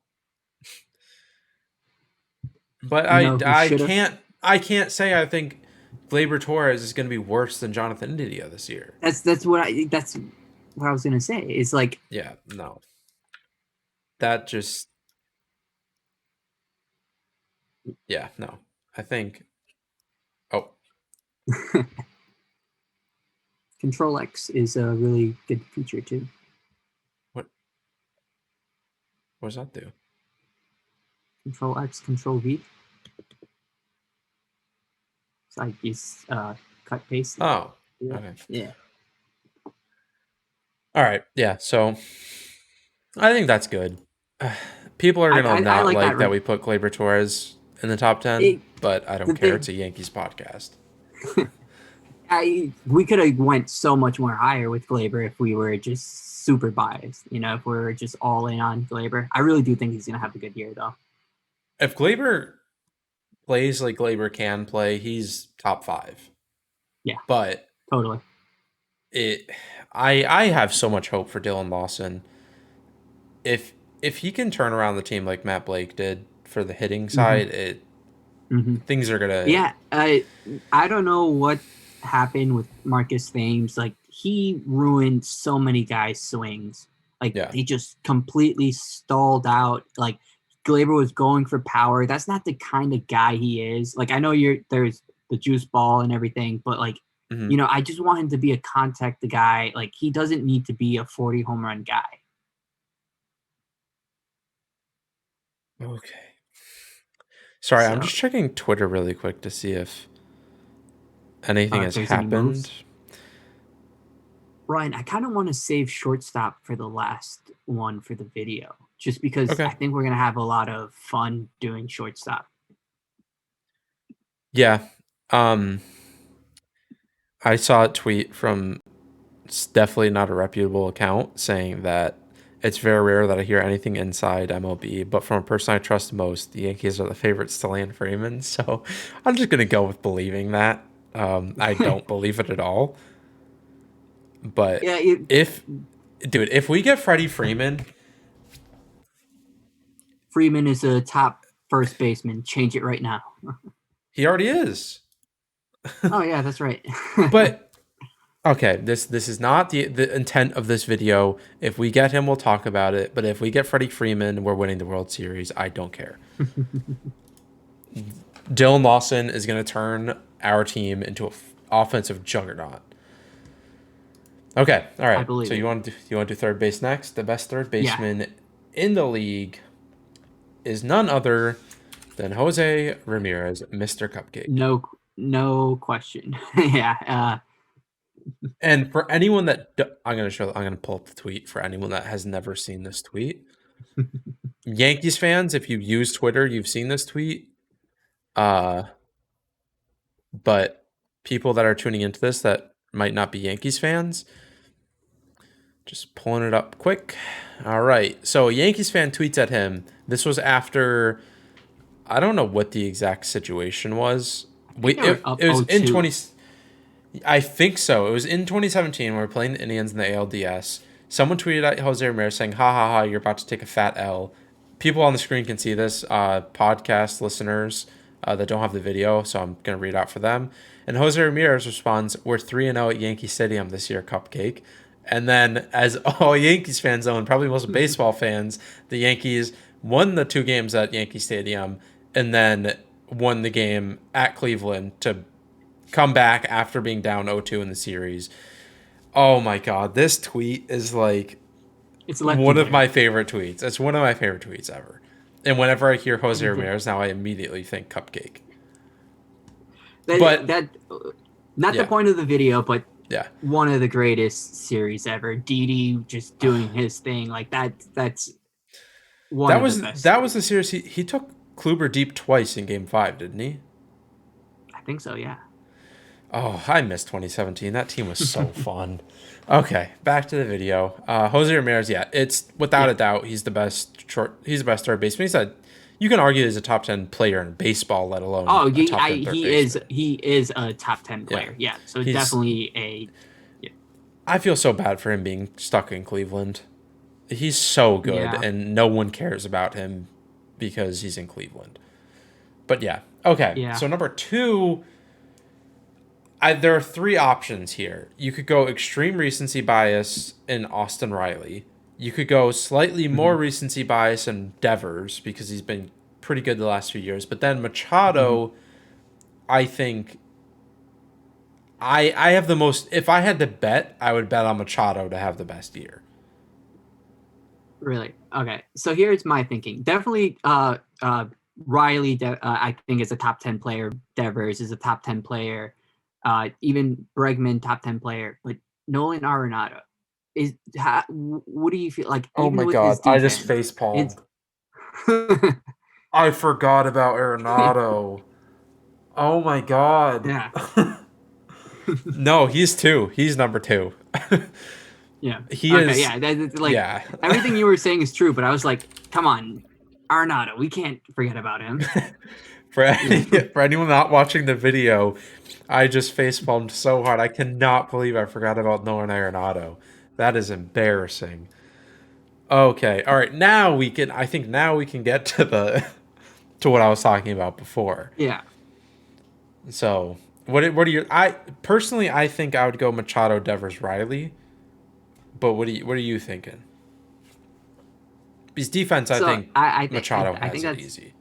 But You know who should have? I can't say I think Gleyber Torres is going to be worse than Jonathan India this year. That's what I was gonna say. It's like Yeah, no. That just yeah, no. I think oh, Control X is a really good feature too. what does that do? Control X, Control V. It's like these cut paste. Oh, Yeah. okay. Yeah. All right. Yeah, so I think that's good. People are going to I not like like that. that we put Gleyber Torres in the top 10, It, but I don't the care. thing, It's a Yankees podcast. we could have went so much more higher with Glaber if we were just super biased. You know, if we were just all in on Glaber. I really do think he's gonna have a good year though. If Gleyber plays like Gleyber can play, he's top 5. Yeah, But totally. it I have so much hope for Dylan Lawson. If he can turn around the team like Matt Blake did for the hitting Mm-hmm. side, it Mm-hmm. things are gonna Yeah, I don't know what happened with Marcus Thames. Like he ruined so many guys' swings. Like yeah. they just completely stalled out. Like Glaber was going for power. That's not the kind of guy he is. Like I know there's the juice ball and everything, but like Hmm. I just want him to be a contact guy. Like he doesn't need to be a 40 home run guy. Okay. Sorry, I'm So just checking Twitter really quick to see if anything if has there's any happened. moves. Ryan, I kind of want to save shortstop for the last one for the video, just because Okay. I think we're going to have a lot of fun doing shortstop. Yeah. Um I saw a tweet from It's definitely not a reputable account saying that it's very rare that I hear anything inside MLB, but from a person I trust most, the Yankees are the favorites to land Freeman. So I'm just gonna go with believing that. I don't believe it at all. But Yeah, if, dude, if we get Freddie Freeman, Freeman is a top first baseman. Change it right now. he already is. Oh yeah, that's right. But okay, this is not the intent of this video. If we get him, we'll talk about it. But if we get Freddie Freeman, we're winning the World Series. I don't care. Dylan Lawson is going to turn our team into an offensive juggernaut. Okay, all I right. believe So it. you want to do third base next? The best third Yeah, baseman in the league is none other than Jose Ramirez, Mr. Cupcake. no question. Yeah, And for anyone that I'm gonna pull up the tweet for anyone that has never seen this tweet. Yankees fans, if you use Twitter, you've seen this tweet. Uh, but people that are tuning into this that might not be Yankees fans, just pulling it up quick. All right. So a Yankees fan tweets at him. This was after I don't know what the exact situation was. I think they were up It was in 0-2. 20. I think so. It was in 2017 when we were playing the Indians in the ALDS. Someone tweeted at Jose Ramirez saying, "Ha ha ha! You're about to take a fat L." People on the screen can see this. Podcast listeners that don't have the video, so I'm gonna read out for them. And Jose Ramirez responds, "We're 3-0 at Yankee Stadium this year, Cupcake." And then, as all Yankees fans know, and probably most baseball fans, the Yankees won the 2 games at Yankee Stadium, and then won the game at Cleveland to come back after being down 0-2 in the series. Oh my god, this tweet is like It's one of legendary. my favorite tweets. It's one of my favorite tweets ever. And whenever I hear Jose Ramirez now, I immediately think Cupcake. But That not the yeah, point of the video, but yeah. one of the greatest series ever. Didi just doing his thing like that. That's one of the best That was the series. series he took Kluber deep twice in Game 5, didn't he? I think so. Yeah. Oh, I missed 2017. That team was so fun. Okay, back to the video. Jose Ramirez, yeah, it's without Yeah. a doubt he's the best short. He's the best third baseman. He's a you can argue he's a top 10 player in baseball, let alone Oh, a top 10 third baseman. he is a top 10 Yeah, player. Yeah. So he's. definitely a yeah. I feel so bad for him being stuck in Cleveland. He's so good, Yeah. and no one cares about him because he's in Cleveland. But yeah, okay. Yeah. So number two, there are 3 options here. You could go extreme recency bias in Austin Riley. You could go slightly more Hmm. recency bias in Devers because he's been pretty good the last few years. But then Hmm. Machado, I think I have the most. If I had to bet, I would bet on Machado to have the best year. Really. Okay. So here's my thinking. Definitely, Riley, I think is a top 10 player. Devers is a top 10 player. Even Bregman, top 10 player. But Nolan Arenado what do you feel like? Oh Even my with his god, I just defense, face palmed. it's I forgot about Arenado. Oh my god. yeah, No, he's two. He's number two. yeah. He Okay, is. yeah. That's like Yeah. everything you were saying is true, but I was like, come on, Arenado, we can't forget about him. For anyone not watching the video, I just facepalmed so hard. I cannot believe I forgot about Nolan Arenado. That is embarrassing. Okay, all right. Now we can. I think now we can get to the to what I was talking about before. Yeah. So what are your? I personally I think I would go Machado, Devers, Riley. But what are you thinking? Because defense, I So think I Machado I has think it that's easy.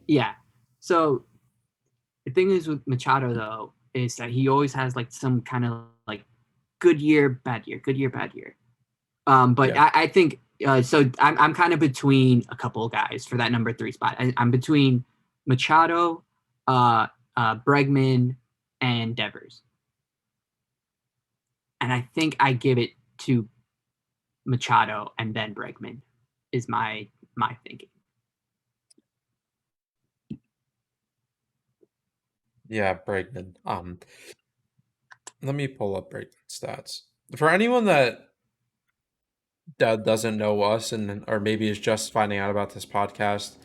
yeah. So the thing is with Machado though is that he always has like some kind of like good year, bad year, good year, bad year. But Yeah. I think so. I'm kind of between a couple of guys for that number 3 spot. I'm between Machado, Bregman, and Devers, and I think I give it to Machado and then Bregman is my thinking. Yeah, Bregman. Let me pull up break stats. For anyone that doesn't know us and or maybe is just finding out about this podcast,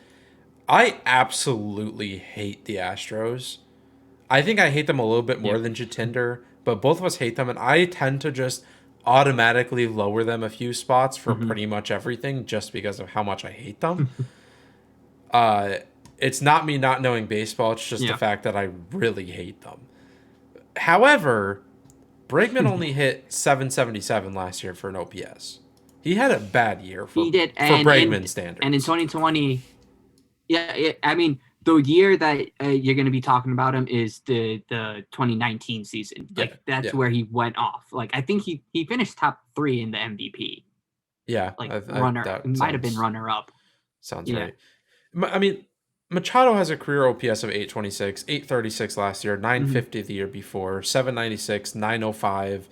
I absolutely hate the Astros. I think I hate them a little bit more Yep. than Jatinder, but both of us hate them, and I tend to just automatically lower them a few spots for Hmm. pretty much everything just because of how much I hate them. Uh, it's not me not knowing baseball, it's just the Yeah. fact that I really hate them. However, Bregman only hit 777 last year for an OPS. He had a bad year He did, for and Bregman in standards. 2020, yeah, I mean, the year that you're going to be talking about him is the 2019 season. Yeah, Like that's yeah, where he went off. Like I think he finished top 3 in the MVP. yeah. Like it That might have been runner up. sounds Yeah, right. I mean, Machado has a career OPS of 826, 836 last year, hmm 950 the year before, 796, 905.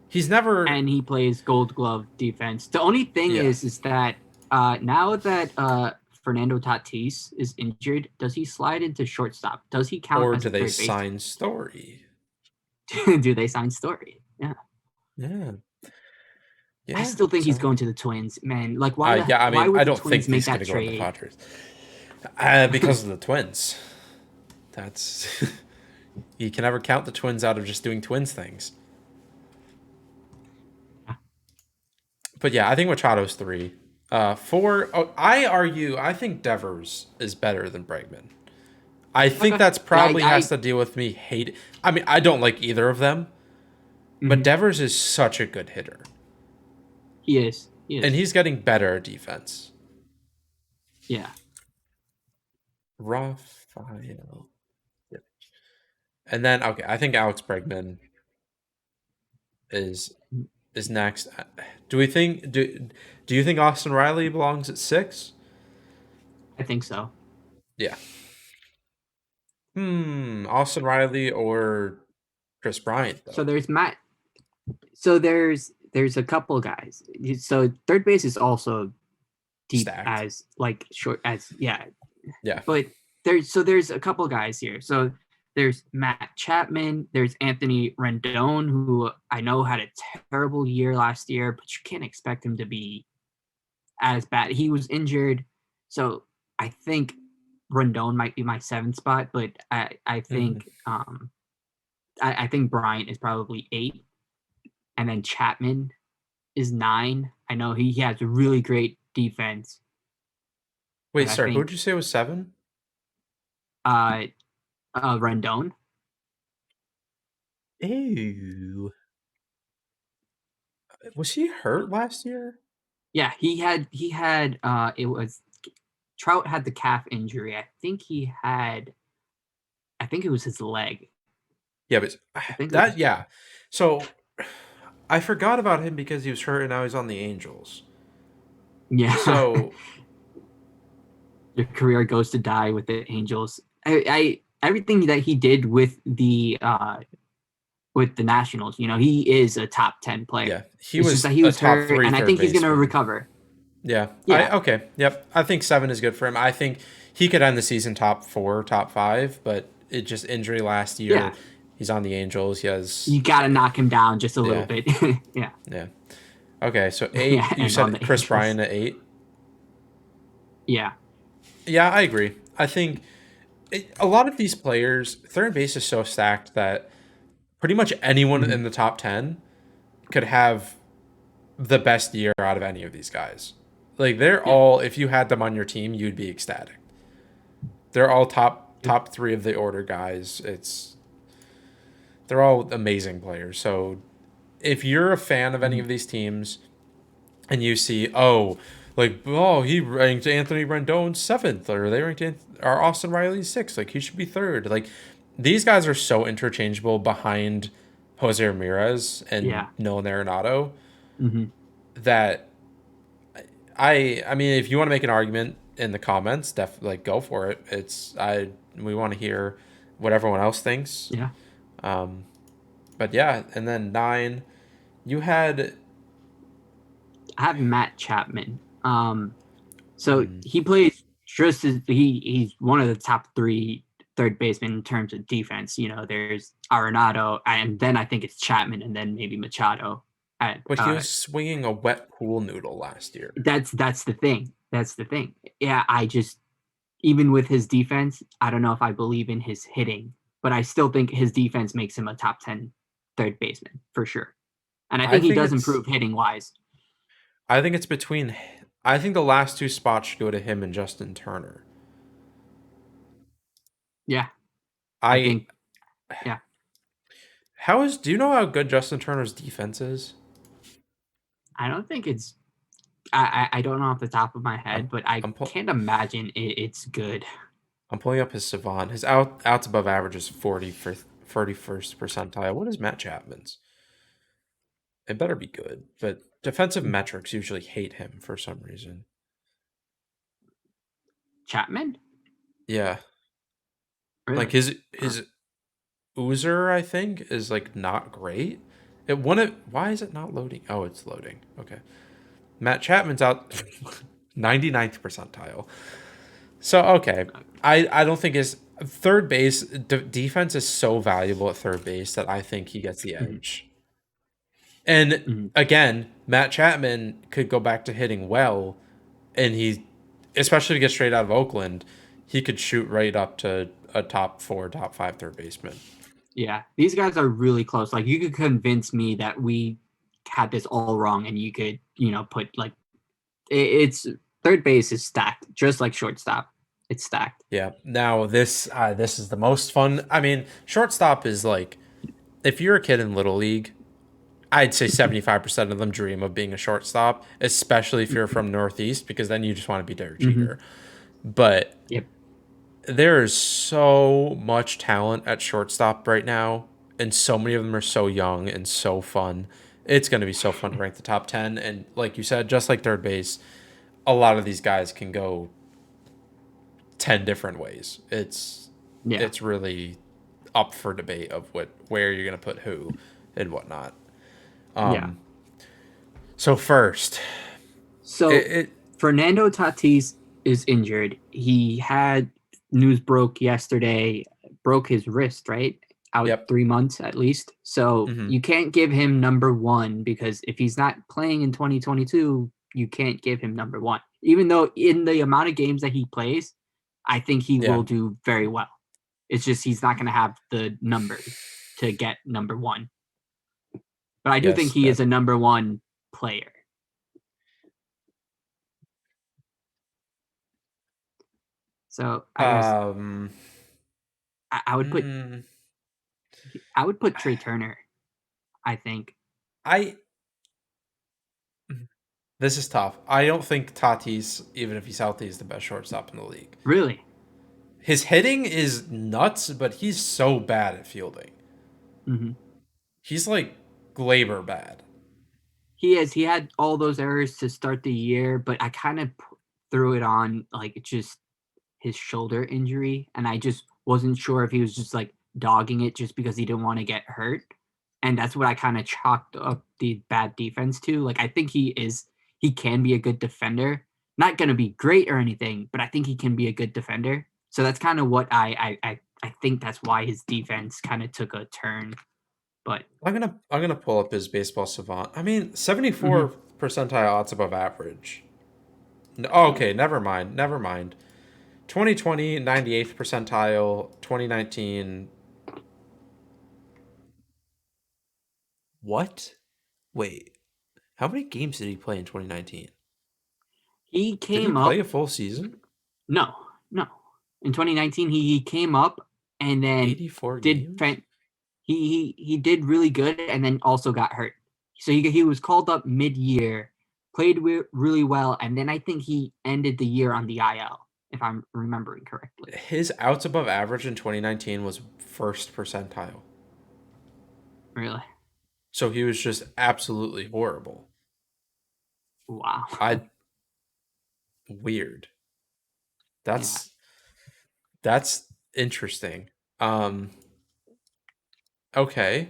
He's never, and he plays Gold Glove defense. The only thing yeah. is that now that Fernando Tatis is injured, does he slide into shortstop? Does he count Or as do a they third baseman? sign Story? Do they sign Story? Yeah. Yeah, I yeah. still think he's So, going to the Twins, man. Like, yeah. I why mean, would I the don't Twins think make he's going that to go to the trade? Padres because of the Twins. That's you can never count the Twins out of just doing Twins things. But yeah, I think Machado's three. Four. Oh, I argue. I think Devers is better than Bregman. I think Okay, that's yeah, probably has to deal with me hate. I mean, I don't like either of them, but mhm. Devers is such a good hitter, He and is, he's getting better at defense. yeah. Rafael. And then okay, I think Alex Bregman is is next. Do we think do you think Austin Riley belongs at six? I think so. Yeah. Austin Riley or Chris Bryant So though. there's Matt. So there's a couple guys. So third base is also deep Stacked. as like short as yeah, Yeah. but there's a couple guys here. So there's Matt Chapman, there's Anthony Rendon, who I know had a terrible year last year, but you can't expect him to be as bad. He was injured, so I think Rendon might be my seventh spot, but Mhm. I think Bryant is probably 8, and then Chapman is 9. I know he has a really great defense, but Wait, I sorry, who'd think you say was seven? uh Rendon, Ew. Was he hurt last year? yeah, he had it was Trout had the calf injury. I think it was his leg. Yeah, but I think it that was yeah. So I forgot about him because he was hurt and now he's on the Angels. yeah. So Your career goes to die with the Angels. I everything that he did with the Nationals, he is a top 10 player. yeah, he It's just was that he a was top hurt, three and I third think he's gonna baseman. recover. Yeah. I Yeah, okay. Yep. I think seven is good for him. I think he could end the season top four, top five, but it just injury last year. yeah. He's on the Angels. He has You got to knock him down just a little yeah. bit. Yeah, Yeah. Okay, so yeah, eight. You and on said the Chris Angels. Bryant at eight. Yeah, Yeah, I agree. I think a lot of these players, third base is so stacked that pretty much anyone hmm in the top 10 could have the best year out of any of these guys. Like they're yeah. all, if you had them on your team, you'd be ecstatic. They're all top three of the order guys. They're all amazing players. So if you're a fan of any Mhm. of these teams and you see, he ranked Anthony Rendon seventh, or they ranked or Austin Riley sixth, like he should be third. Like these guys are so interchangeable behind Jose Ramirez and Yeah. Nolan Arenado hmm that I mean, if you want to make an argument in the comments, like go for it. We want to hear what everyone else thinks. Yeah. Um, but yeah, and then nine, you had I have Matt Chapman. So hmm, he plays just as he's one of the top 3 third baseman in terms of defense. There's Arenado, and then I think it's Chapman, and then maybe Machado. At But he was swinging a wet pool noodle last year. that's the thing. That's the thing. Yeah, I just even with his defense, I don't know if I believe in his hitting, but I still think his defense makes him a top 10 third baseman for sure. And I I think he think does it's improve hitting wise. I think it's between I think the last two spots should go to him and Justin Turner. Yeah, I I think, yeah, do you know how good Justin Turner's defense is? I don't think it's, I don't know off the top of my I'm head, but I I'm pu- can't imagine it's good. I'm pulling up his savant. His outs above average is 41st percentile. What is Matt Chapman's? It better be good, but defensive metrics usually hate him for some reason. Chapman? Yeah, like Really? Huh. his Oozer, I think, is like not great. It wouldn't. Why is it not loading? Oh, it's loading. Okay. Matt Chapman's out 99th percentile. So okay, I don't think his third base defense is so valuable at third base that I think he gets the Mhm, edge. And mhm. again, Matt Chapman could go back to hitting well, and he, especially to get straight out of Oakland, he could shoot right up to a top four, top five third baseman. Yeah, these guys are really close. Like you could convince me that we had this all wrong, and you could, put like it's third base is stacked, just like shortstop. It's stacked. Yeah. Now this is the most fun. I mean, shortstop is like if you're a kid in little league, I'd say 75% of them dream of being a shortstop, especially if you're from Northeast, because then you just want to be Derek Mm-hmm. Jeter. But Yep. there is so much talent at shortstop right now, and so many of them are so young and so fun. It's going to be so fun to rank the top 10. And like you said, just like third base, a lot of these guys can go 10 different ways. Yeah. It's really up for debate of where you're going to put who and whatnot. Yeah. So first, So it Fernando Tatis is injured. He had news broke yesterday, broke his wrist, right? Out yep. 3 months at least. So Hmm. you can't give him number one because if he's not playing in 2022, you can't give him number one. Even though in the amount of games that he plays, I think he Yeah. will do very well. It's just he's not going to have the numbers to get number one. But I do think Yes. he is a number one player. So I guess Um. I would put mm, Trey Turner. I think I This is tough. I don't think Tatis, even if he's healthy, is the best shortstop in the league. really. His hitting is nuts, but he's so bad at fielding. Hmm. He's like Glaber bad. He is. He had all those errors to start the year, but I kind of threw it on like just his shoulder injury, and I just wasn't sure if he was just like dogging it just because he didn't want to get hurt, and that's what I kind of chalked up the bad defense to. Like I think he can be a good defender, not going to be great or anything, but I think he can be a good defender. So that's kind of what I think that's why his defense kind of took a turn. But I'm gonna pull up his baseball savant. I mean, 74 mhm. percentile odds above average. Okay, never mind. Never mind. 2020 98th percentile, 2019. What? Wait. How many games did he play in 2019? He Did he came play up. a full season? No, no. In 2019, he came up and then 84 did games? he did really good and then also got hurt. So he was called up mid year, played really well, and then I think he ended the year on the IL, if I'm remembering correctly. His outs above average in 2019 was first percentile. Really? So he was just absolutely horrible. Wow. I Weird. Yeah. That's interesting. Um okay.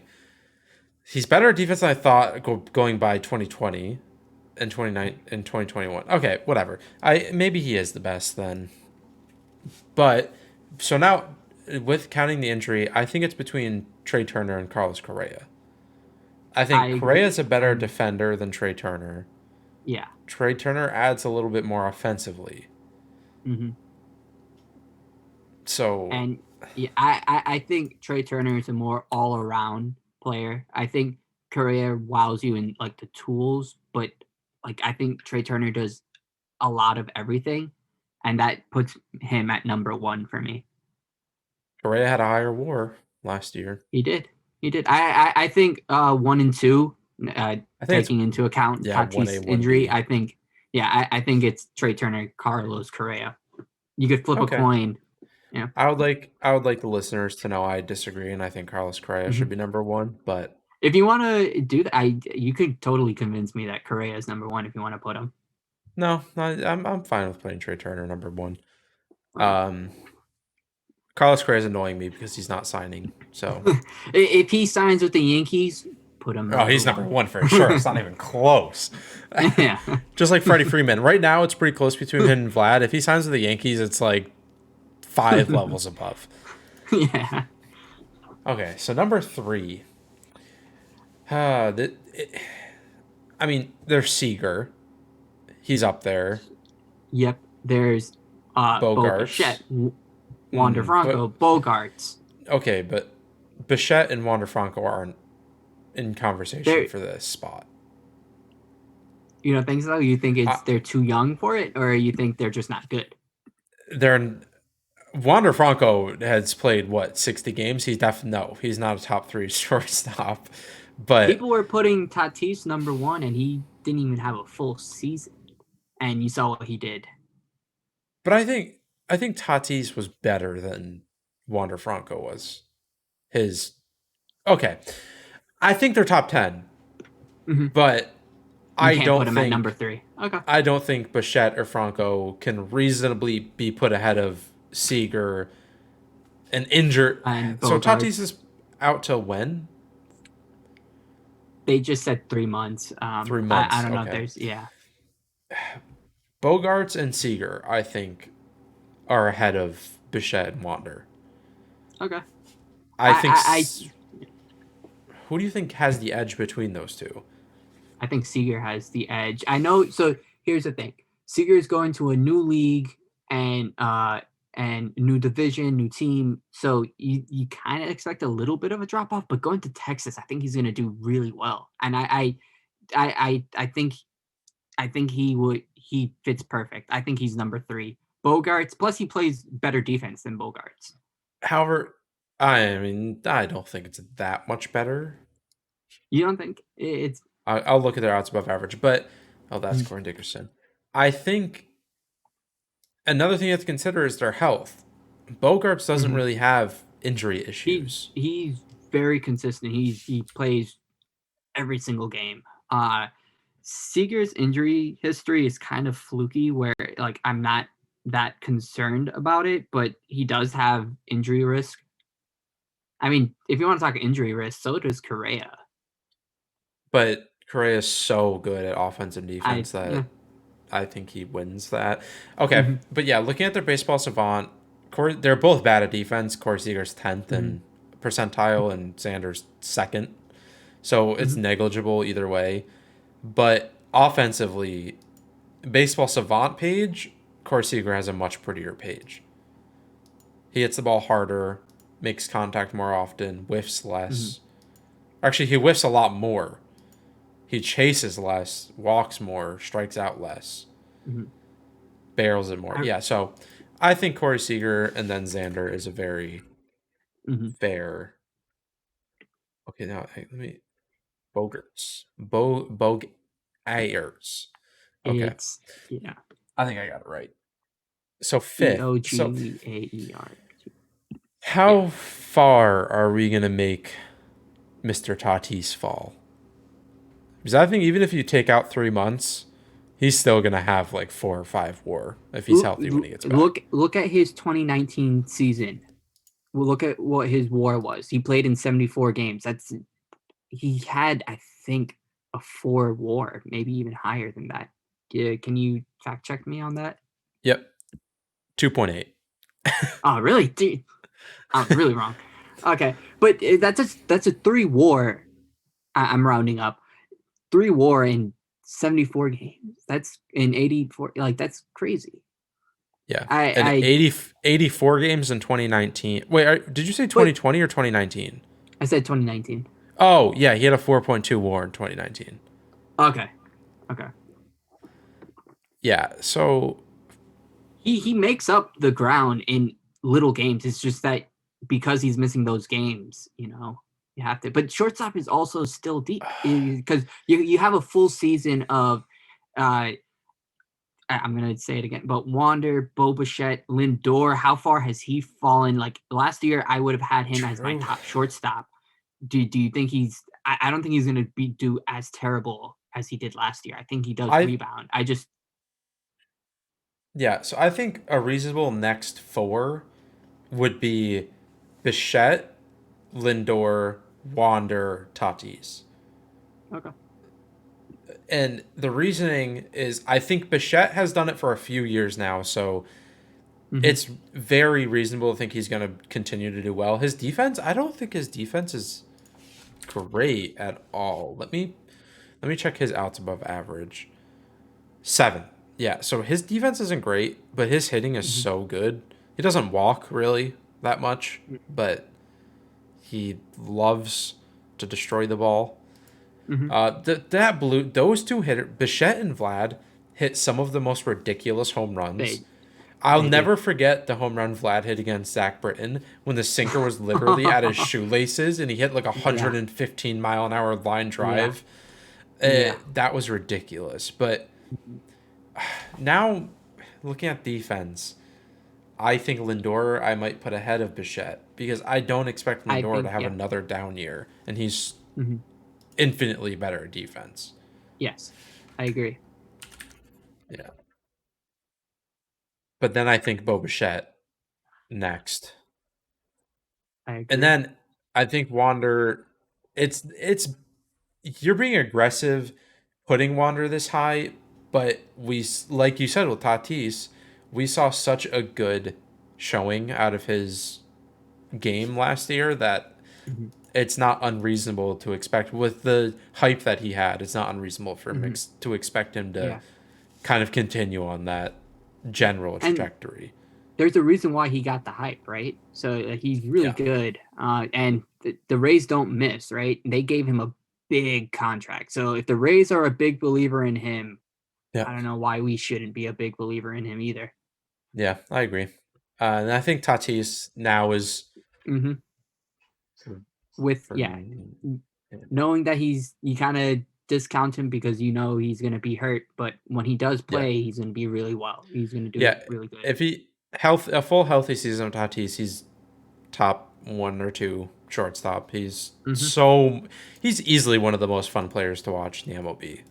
He's better at defense than I thought going by 2020 and 29 and 2021. Okay, whatever. I maybe he is the best then. But so now with counting the injury, I think it's between Trey Turner and Carlos Correa. I I think Correa is agree. a better And defender than Trey Turner. yeah. Trey Turner adds a little bit more offensively. Hmm. So And yeah, I think Trey Turner is a more all around player. I think Correa wows you in like the tools, but like I think Trey Turner does a lot of everything, and that puts him at number one for me. Correa had a higher WAR last year. He did. He did. I think one and two, I think it's taking into account yeah, one A, Tatis' one injury, B. I think I think it's Trey Turner, Carlos Correa. You could flip a Okay. coin. Yeah. I would like the listeners to know I disagree and I think Carlos Correa should Mhm. be number one, but If you want to do that, you could totally convince me that Correa is number one if you want to put him. no, I'm fine with putting Trey Turner number one. Okay. Um, Carlos Correa is annoying me because he's not signing. So, If he signs with the Yankees, put him oh, number he's number one. one for sure. It's not even close. Yeah. Just like Freddie Freeman. Right now, it's pretty close between him and Vlad. If he signs with the Yankees, it's like 5 levels above. Yeah. Okay, so number three. Uh, the, it, I mean, there's Seager. He's up there. Yep. There's Bo Bogarts. Bichette, Wander But Franco, Bogarts. okay, but Bichette and Wander Franco aren't in conversation They're for this spot. you know things though. You think it's I, they're too young for it, or you think they're just not good? they're Wander Franco has played what 60 games. He's not a top three shortstop, but People were putting Tatis number one, and he didn't even have a full season. And you saw what he did. but I think Tatis was better than Wander Franco was. His okay, I think they're top 10, Hmm. but You I can't put don't him at number think three. Okay. I don't think Bichette or Franco can reasonably be put ahead of Seager and injured. And So Tatis Bogarts, is out till when? they just said 3 months. Three I months. don't know if Okay. there's yeah. Bogarts and Seager, I think, are ahead of Bichette and Wander. Okay. I think. Who do you think has the edge between those two? I think Seager has the edge. I know. So here's the thing: Seager is going to a new league and new division, new team. So you kind of expect a little bit of a drop off, but going to Texas, I think he's going to do really well. And I think he fits perfect. I think he's number three. Bogarts. Plus, he plays better defense than Bogarts. However, I mean, I don't think it's that much better. You don't think it's? I'll look at their odds above average, but oh, that's Corey Dickerson. I think another thing you have to consider is their health. Bogarts doesn't Mhm. really have injury He issues, he's very consistent. He plays every single game. Seager's injury history is kind of fluky, where like I'm not that concerned about it, but he does have injury risk. I mean, if you want to talk injury risk, so does Correa. but Correa is so good at offense and I defense yeah. that I think he wins that. Okay, Mm-hmm, but yeah, looking at their baseball savant, they're both bad at defense. Corey Seager's 10th mm-hmm, in percentile and Sanders second, so it's mm-hmm, negligible either way. But offensively, baseball savant page, Corey Seager has a much prettier page. He hits the ball harder, makes contact more often, whiffs mm-hmm, less. Actually, he whiffs a lot more. He chases less, walks more, strikes out less, mm-hmm. barrels it more. I, Yeah, so I think Corey Seager and then Xander is a very mm-hmm. fair. Okay, now hey, let me Bogarts. Bog Ayers. Okay, It's yeah. I think I got it right. So E fifth. O So G A E R. Yeah. how far are we gonna make Mr. Tatis fall? Because I think even if you take out 3 months, he's still gonna have like 4 or 5 WAR if he's healthy when he gets back. Look at his 2019 season. Well, look at what his WAR was. He played in 74 games. That's he had, I think, a 4 WAR, maybe even higher than that. Yeah, can you fact check me on that? Yep, 2.8. Oh, really? Dude. I'm really wrong. Okay, but that's a 3 WAR. I'm rounding up 3 WAR in 74 games. That's in 84. Like that's crazy. Yeah. And I 84 games in 2019. Wait, did you say but 2020 or 2019? I said 2019. Oh, yeah, he had a 4.2 WAR in 2019. Okay, okay. Yeah, so He makes up the ground in little games. It's just that because he's missing those games, you have to. But shortstop is also still deep because you have a full season of uh I'm gonna say it again, but Wander, Bobichette, Lindor. How far has he fallen? Like last year, I would have had him as my true. top shortstop. Do you think he's? I don't think he's gonna do as terrible as he did last year. I think he does I rebound. I just Yeah, so I think a reasonable next four would be Bichette, Lindor, Wander, Tatis. okay. And the reasoning is I think Bichette has done it for a few years now, so Mm-hmm. it's very reasonable to think he's going to continue to do well. His defense, I don't think his defense is great at all. Let me check his outs above average. 7. Yeah, so his defense isn't great, but his hitting is Mm-hmm. so good. He doesn't walk really that much, but he loves to destroy the ball. Mm-hmm. Those two hitters, Bichette and Vlad, hit some of the most ridiculous home runs. They I'll they do. never forget the home run Vlad hit against Zach Britton when the sinker was literally at his shoelaces and he hit like a Yeah. 115-mile-an-hour line Yeah. drive. Yeah. That was ridiculous. But now, looking at defense, I think Lindor I might put ahead of Bichette because I don't expect I Lindor to think have yeah. another down year, and he's Mm-hmm. infinitely better at defense. Yes. I agree. Yeah. But then I think Bo Bichette next. I And agree. then I think Wander it's you're being aggressive putting Wander this high, but like you said with Tatis, we saw such a good showing out of his game last year that Mm-hmm. it's not unreasonable to expect with the hype that he had. It's not unreasonable for him Mm-hmm. to expect him to Yeah. kind of continue on that general And trajectory. there's a reason why he got the hype, right? So he's really Yeah. good. And the Rays don't miss, right? They gave him a big contract. So if the Rays are a big believer in him, Yeah. I don't know why we shouldn't be a big believer in him either. Yeah, I agree. And I think Tatis now is Mm-hmm. With for yeah, me. knowing that you kind of discount him because he's gonna be hurt, but when he does Yeah. play, he's gonna be really well. He's gonna do Yeah. really good. If he a full healthy season of Tatis, he's top one or two shortstop. Mm-hmm. He's easily one of the most fun players to watch in the MLB.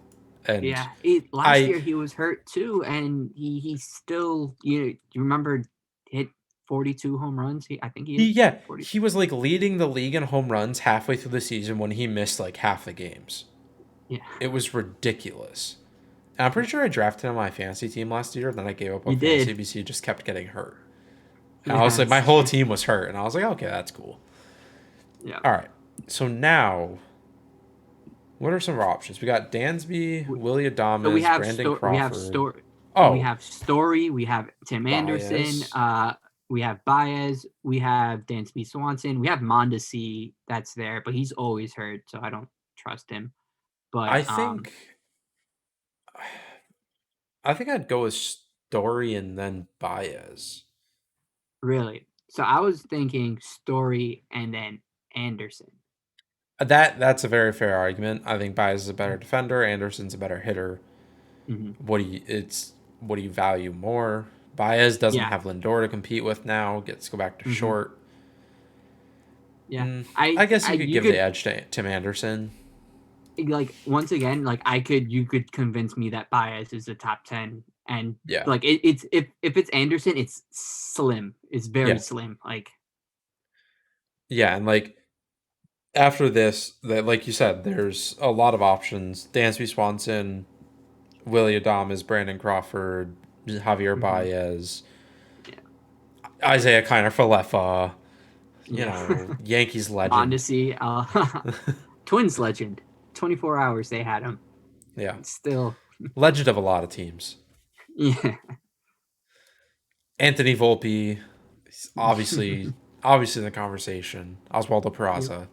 And Yeah, last I year he was hurt too, and he still you remember hit 42 home runs. I think he hit 40. he was like leading the league in home runs halfway through the season when he missed like half the games. Yeah, It was ridiculous. And I'm pretty sure I drafted him on my fantasy team last year, then I gave up on you fantasy did. because he just kept getting hurt. And I was like, my Yes, whole team was hurt, and I was like, okay, that's cool. yeah. All right. So now, what are some of our options? We got Dansby, Willie So we Adames, have Brandon story. Crawford. We Oh, have Story. We have Tim Anderson. Baez. We have Baez. We have Dansby Swanson. We have Mondesi that's there, but he's always hurt, so I don't trust him. But I think I think I'd go with Story and then Baez. really, so I was thinking Story and then Anderson. That's a very fair argument. I think Baez is a better defender. Anderson's a better hitter. Mm-hmm. What do you value more? Baez doesn't Yeah. have Lindor to compete with now. Gets to go back to Mm-hmm. short. Yeah. I I guess I you could you give the could edge to Tim Anderson. like once again like I could you could convince me that Baez is a top 10 and Yeah, like it's if it's Anderson it's slim. It's very yeah, slim. Like yeah. And like after this, that like you said, there's a lot of options. Dansby Swanson, Willie Adames, Brandon Crawford, Javier mhm. Baez, Yeah. Isaiah Kiner Falefa. Yeah. Yankees legend. Mondesi, Twins legend. 24 hours they had him. Yeah. Still, Legend of a lot of teams. yeah. Anthony Volpe, obviously in the conversation. Oswaldo Yep. Peraza.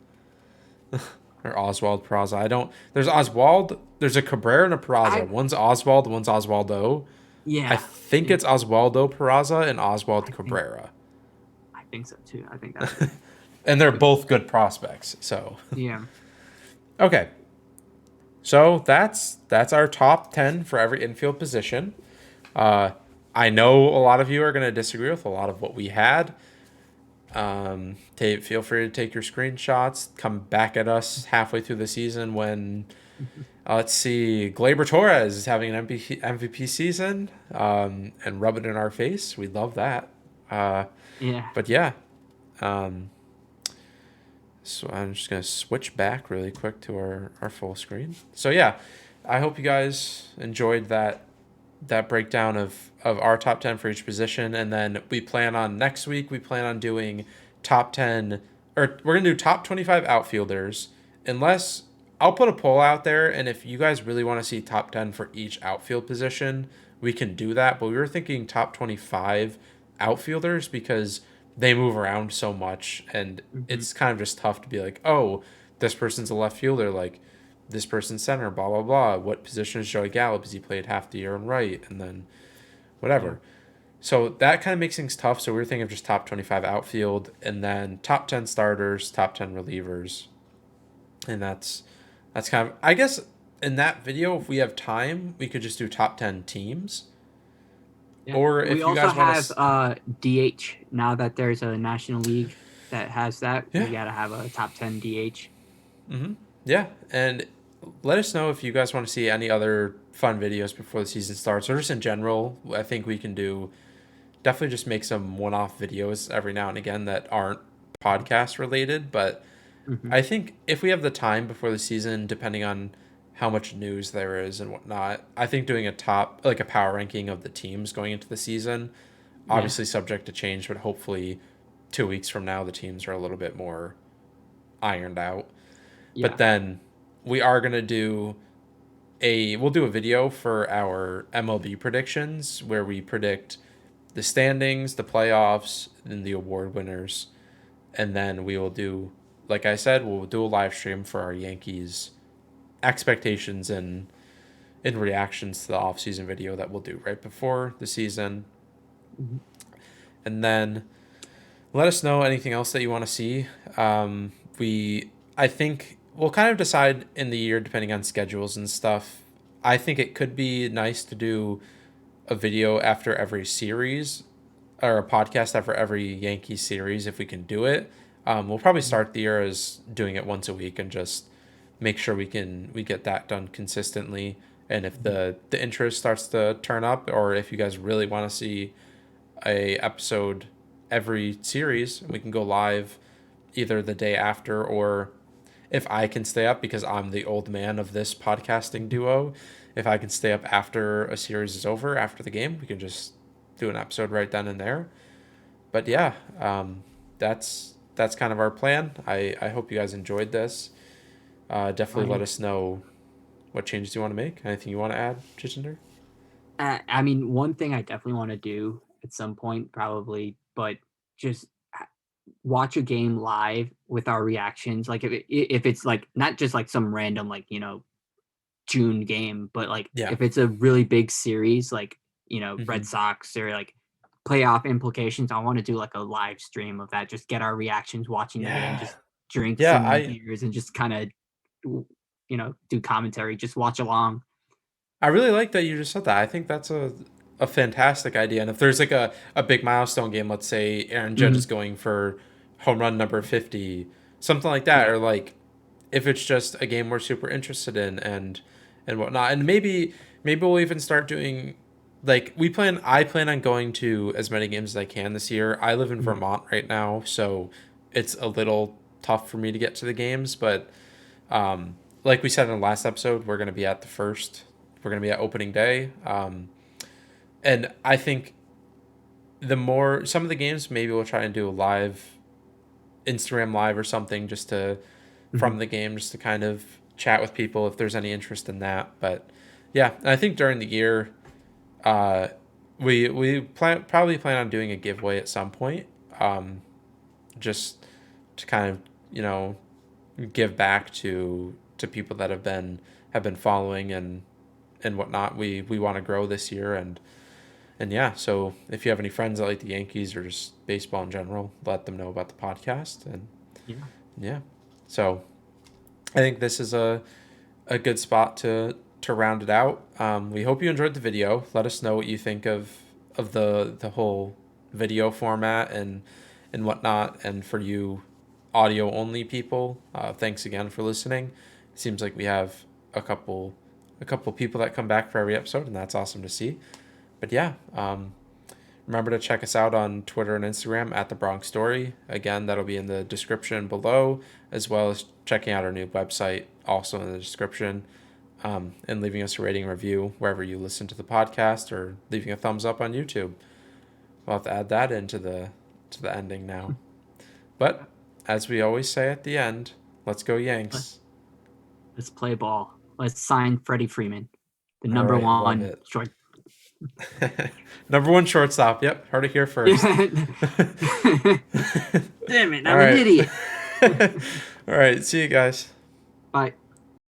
Or Oswald Peraza. I don't. There's Oswald. There's a Cabrera and a Peraza. I One's Oswald. One's Oswaldo. I yeah. think Yeah. it's Oswaldo Peraza and Oswald I think Cabrera, I think so too. I think that's it. and they're both good prospects. So Yeah. okay, so that's our top 10 for every infield position. Uh, I know a lot of you are going to disagree with a lot of what we had. Feel free to take your screenshots. Come back at us halfway through the season when let's see, Gleyber Torres is having an MVP season, and rub it in our face. We'd love that. Uh, Yeah. but yeah, um, so I'm just gonna switch back really quick to our full screen. So yeah, I hope you guys enjoyed that breakdown of our top 10 for each position, and then we plan on next week. We plan on doing top 10, or we're gonna do top 25 outfielders, unless I'll put a poll out there, and if you guys really want to see top 10 for each outfield position, we can do that. But we were thinking top 25 outfielders because they move around so much, and Hmm. it's kind of just tough to be like, oh, this person's a left fielder, like this person's center, blah blah blah. What position is Joey Gallo? Because he played half the year in right, and then Yeah. whatever. So that kind of makes things tough. So we were thinking of just top 25 outfield, and then top 10 starters, top 10 relievers, and that's kind of, I guess, in that video, if we have time, we could just do top 10 teams. Yeah. Or We if you also guys want have to, DH now that there's a national league that has that. yeah, We gotta have a top 10 DH. yeah, and let us know if you guys want to see any other fun videos before the season starts, or just in general. I think we can do definitely just make some one-off videos every now and again that aren't podcast related. But Hmm. I think if we have the time before the season, depending on how much news there is and whatnot, I think doing a top, like a power ranking of the teams going into the season, Yeah. obviously subject to change, but hopefully 2 weeks from now the teams are a little bit more ironed out. But Yeah. then we are gonna do we'll do a video for our MLB predictions where we predict the standings, the playoffs, and the award winners. And then we will do, like I said, we'll do a live stream for our Yankees expectations and in reactions to the off-season video that we'll do right before the season. Mhm. And then let us know anything else that you want to see. I think we'll kind of decide in the year depending on schedules and stuff. I think it could be nice to do a video after every series or a podcast after every Yankee series if we can do it. We'll probably start the year as doing it once a week and just make sure we get that done consistently. And if Mhm. the interest starts to turn up, or if you guys really want to see a episode every series, we can go live either the day after, or if I can stay up because I'm the old man of this podcasting duo, if I can stay up after a series is over, after the game, we can just do an episode right then and there. But Yeah. yeah, that's kind of our plan. I hope you guys enjoyed this. Oh, Definitely let yeah. us know what changes you want to make. Anything you want to add, Jitinder? I mean, one thing I definitely want to do at some point, probably, but just watch a game live with our reactions. Like if it's like not just like some random like June game, but like Yeah. if it's a really big series, like Red Hmm. Sox or like playoff implications, I want to do like a live stream of that. Just get our reactions watching the game, Yeah. just drink Yeah, some beers and just kind of do commentary. Just watch along. I really like that you just said that. I think that's a fantastic idea. And if there's like a big milestone game, let's say Aaron Judge is Hmm. going for home run number 50, something like that, Yeah. or like if it's just a game we're super interested in and whatnot. And maybe we'll even start doing like I plan on going to as many games as I can this year. I live in Mhm. Vermont right now, so it's a little tough for me to get to the games, but like we said in the last episode, we're going to be at the first. We're going to be at opening day. And I think some of the games maybe we'll try and do a live Instagram live or something just to from Mhm. the game, just to kind of chat with people if there's any interest in that. But yeah, I think during the year, uh, probably plan on doing a giveaway at some point, um, just to kind of you know give back to people that have been following and whatnot. We want to grow this year, and yeah. So if you have any friends that like the Yankees or just baseball in general, let them know about the podcast. And Yeah. yeah, so I think this is a good spot to round it out. We hope you enjoyed the video. Let us know what you think of the whole video format and whatnot. And for you audio only people, thanks again for listening. It seems like we have a couple a couple people that come back for every episode, and that's awesome to see. But yeah, remember to check us out on Twitter and Instagram at the Bronx Story. Again, that'll be in the description below, as well as checking out our new website, also in the description, and leaving us a rating and review wherever you listen to the podcast, or leaving a thumbs up on YouTube. We'll have to add that into the ending now. But as we always say at the end, let's go Yanks. Let's play ball. Let's sign Freddie Freeman, the All number right, love one it. short. Number one shortstop. Yep, heard it here first. Damn it, All I'm an right. idiot. All right. See you guys. Bye.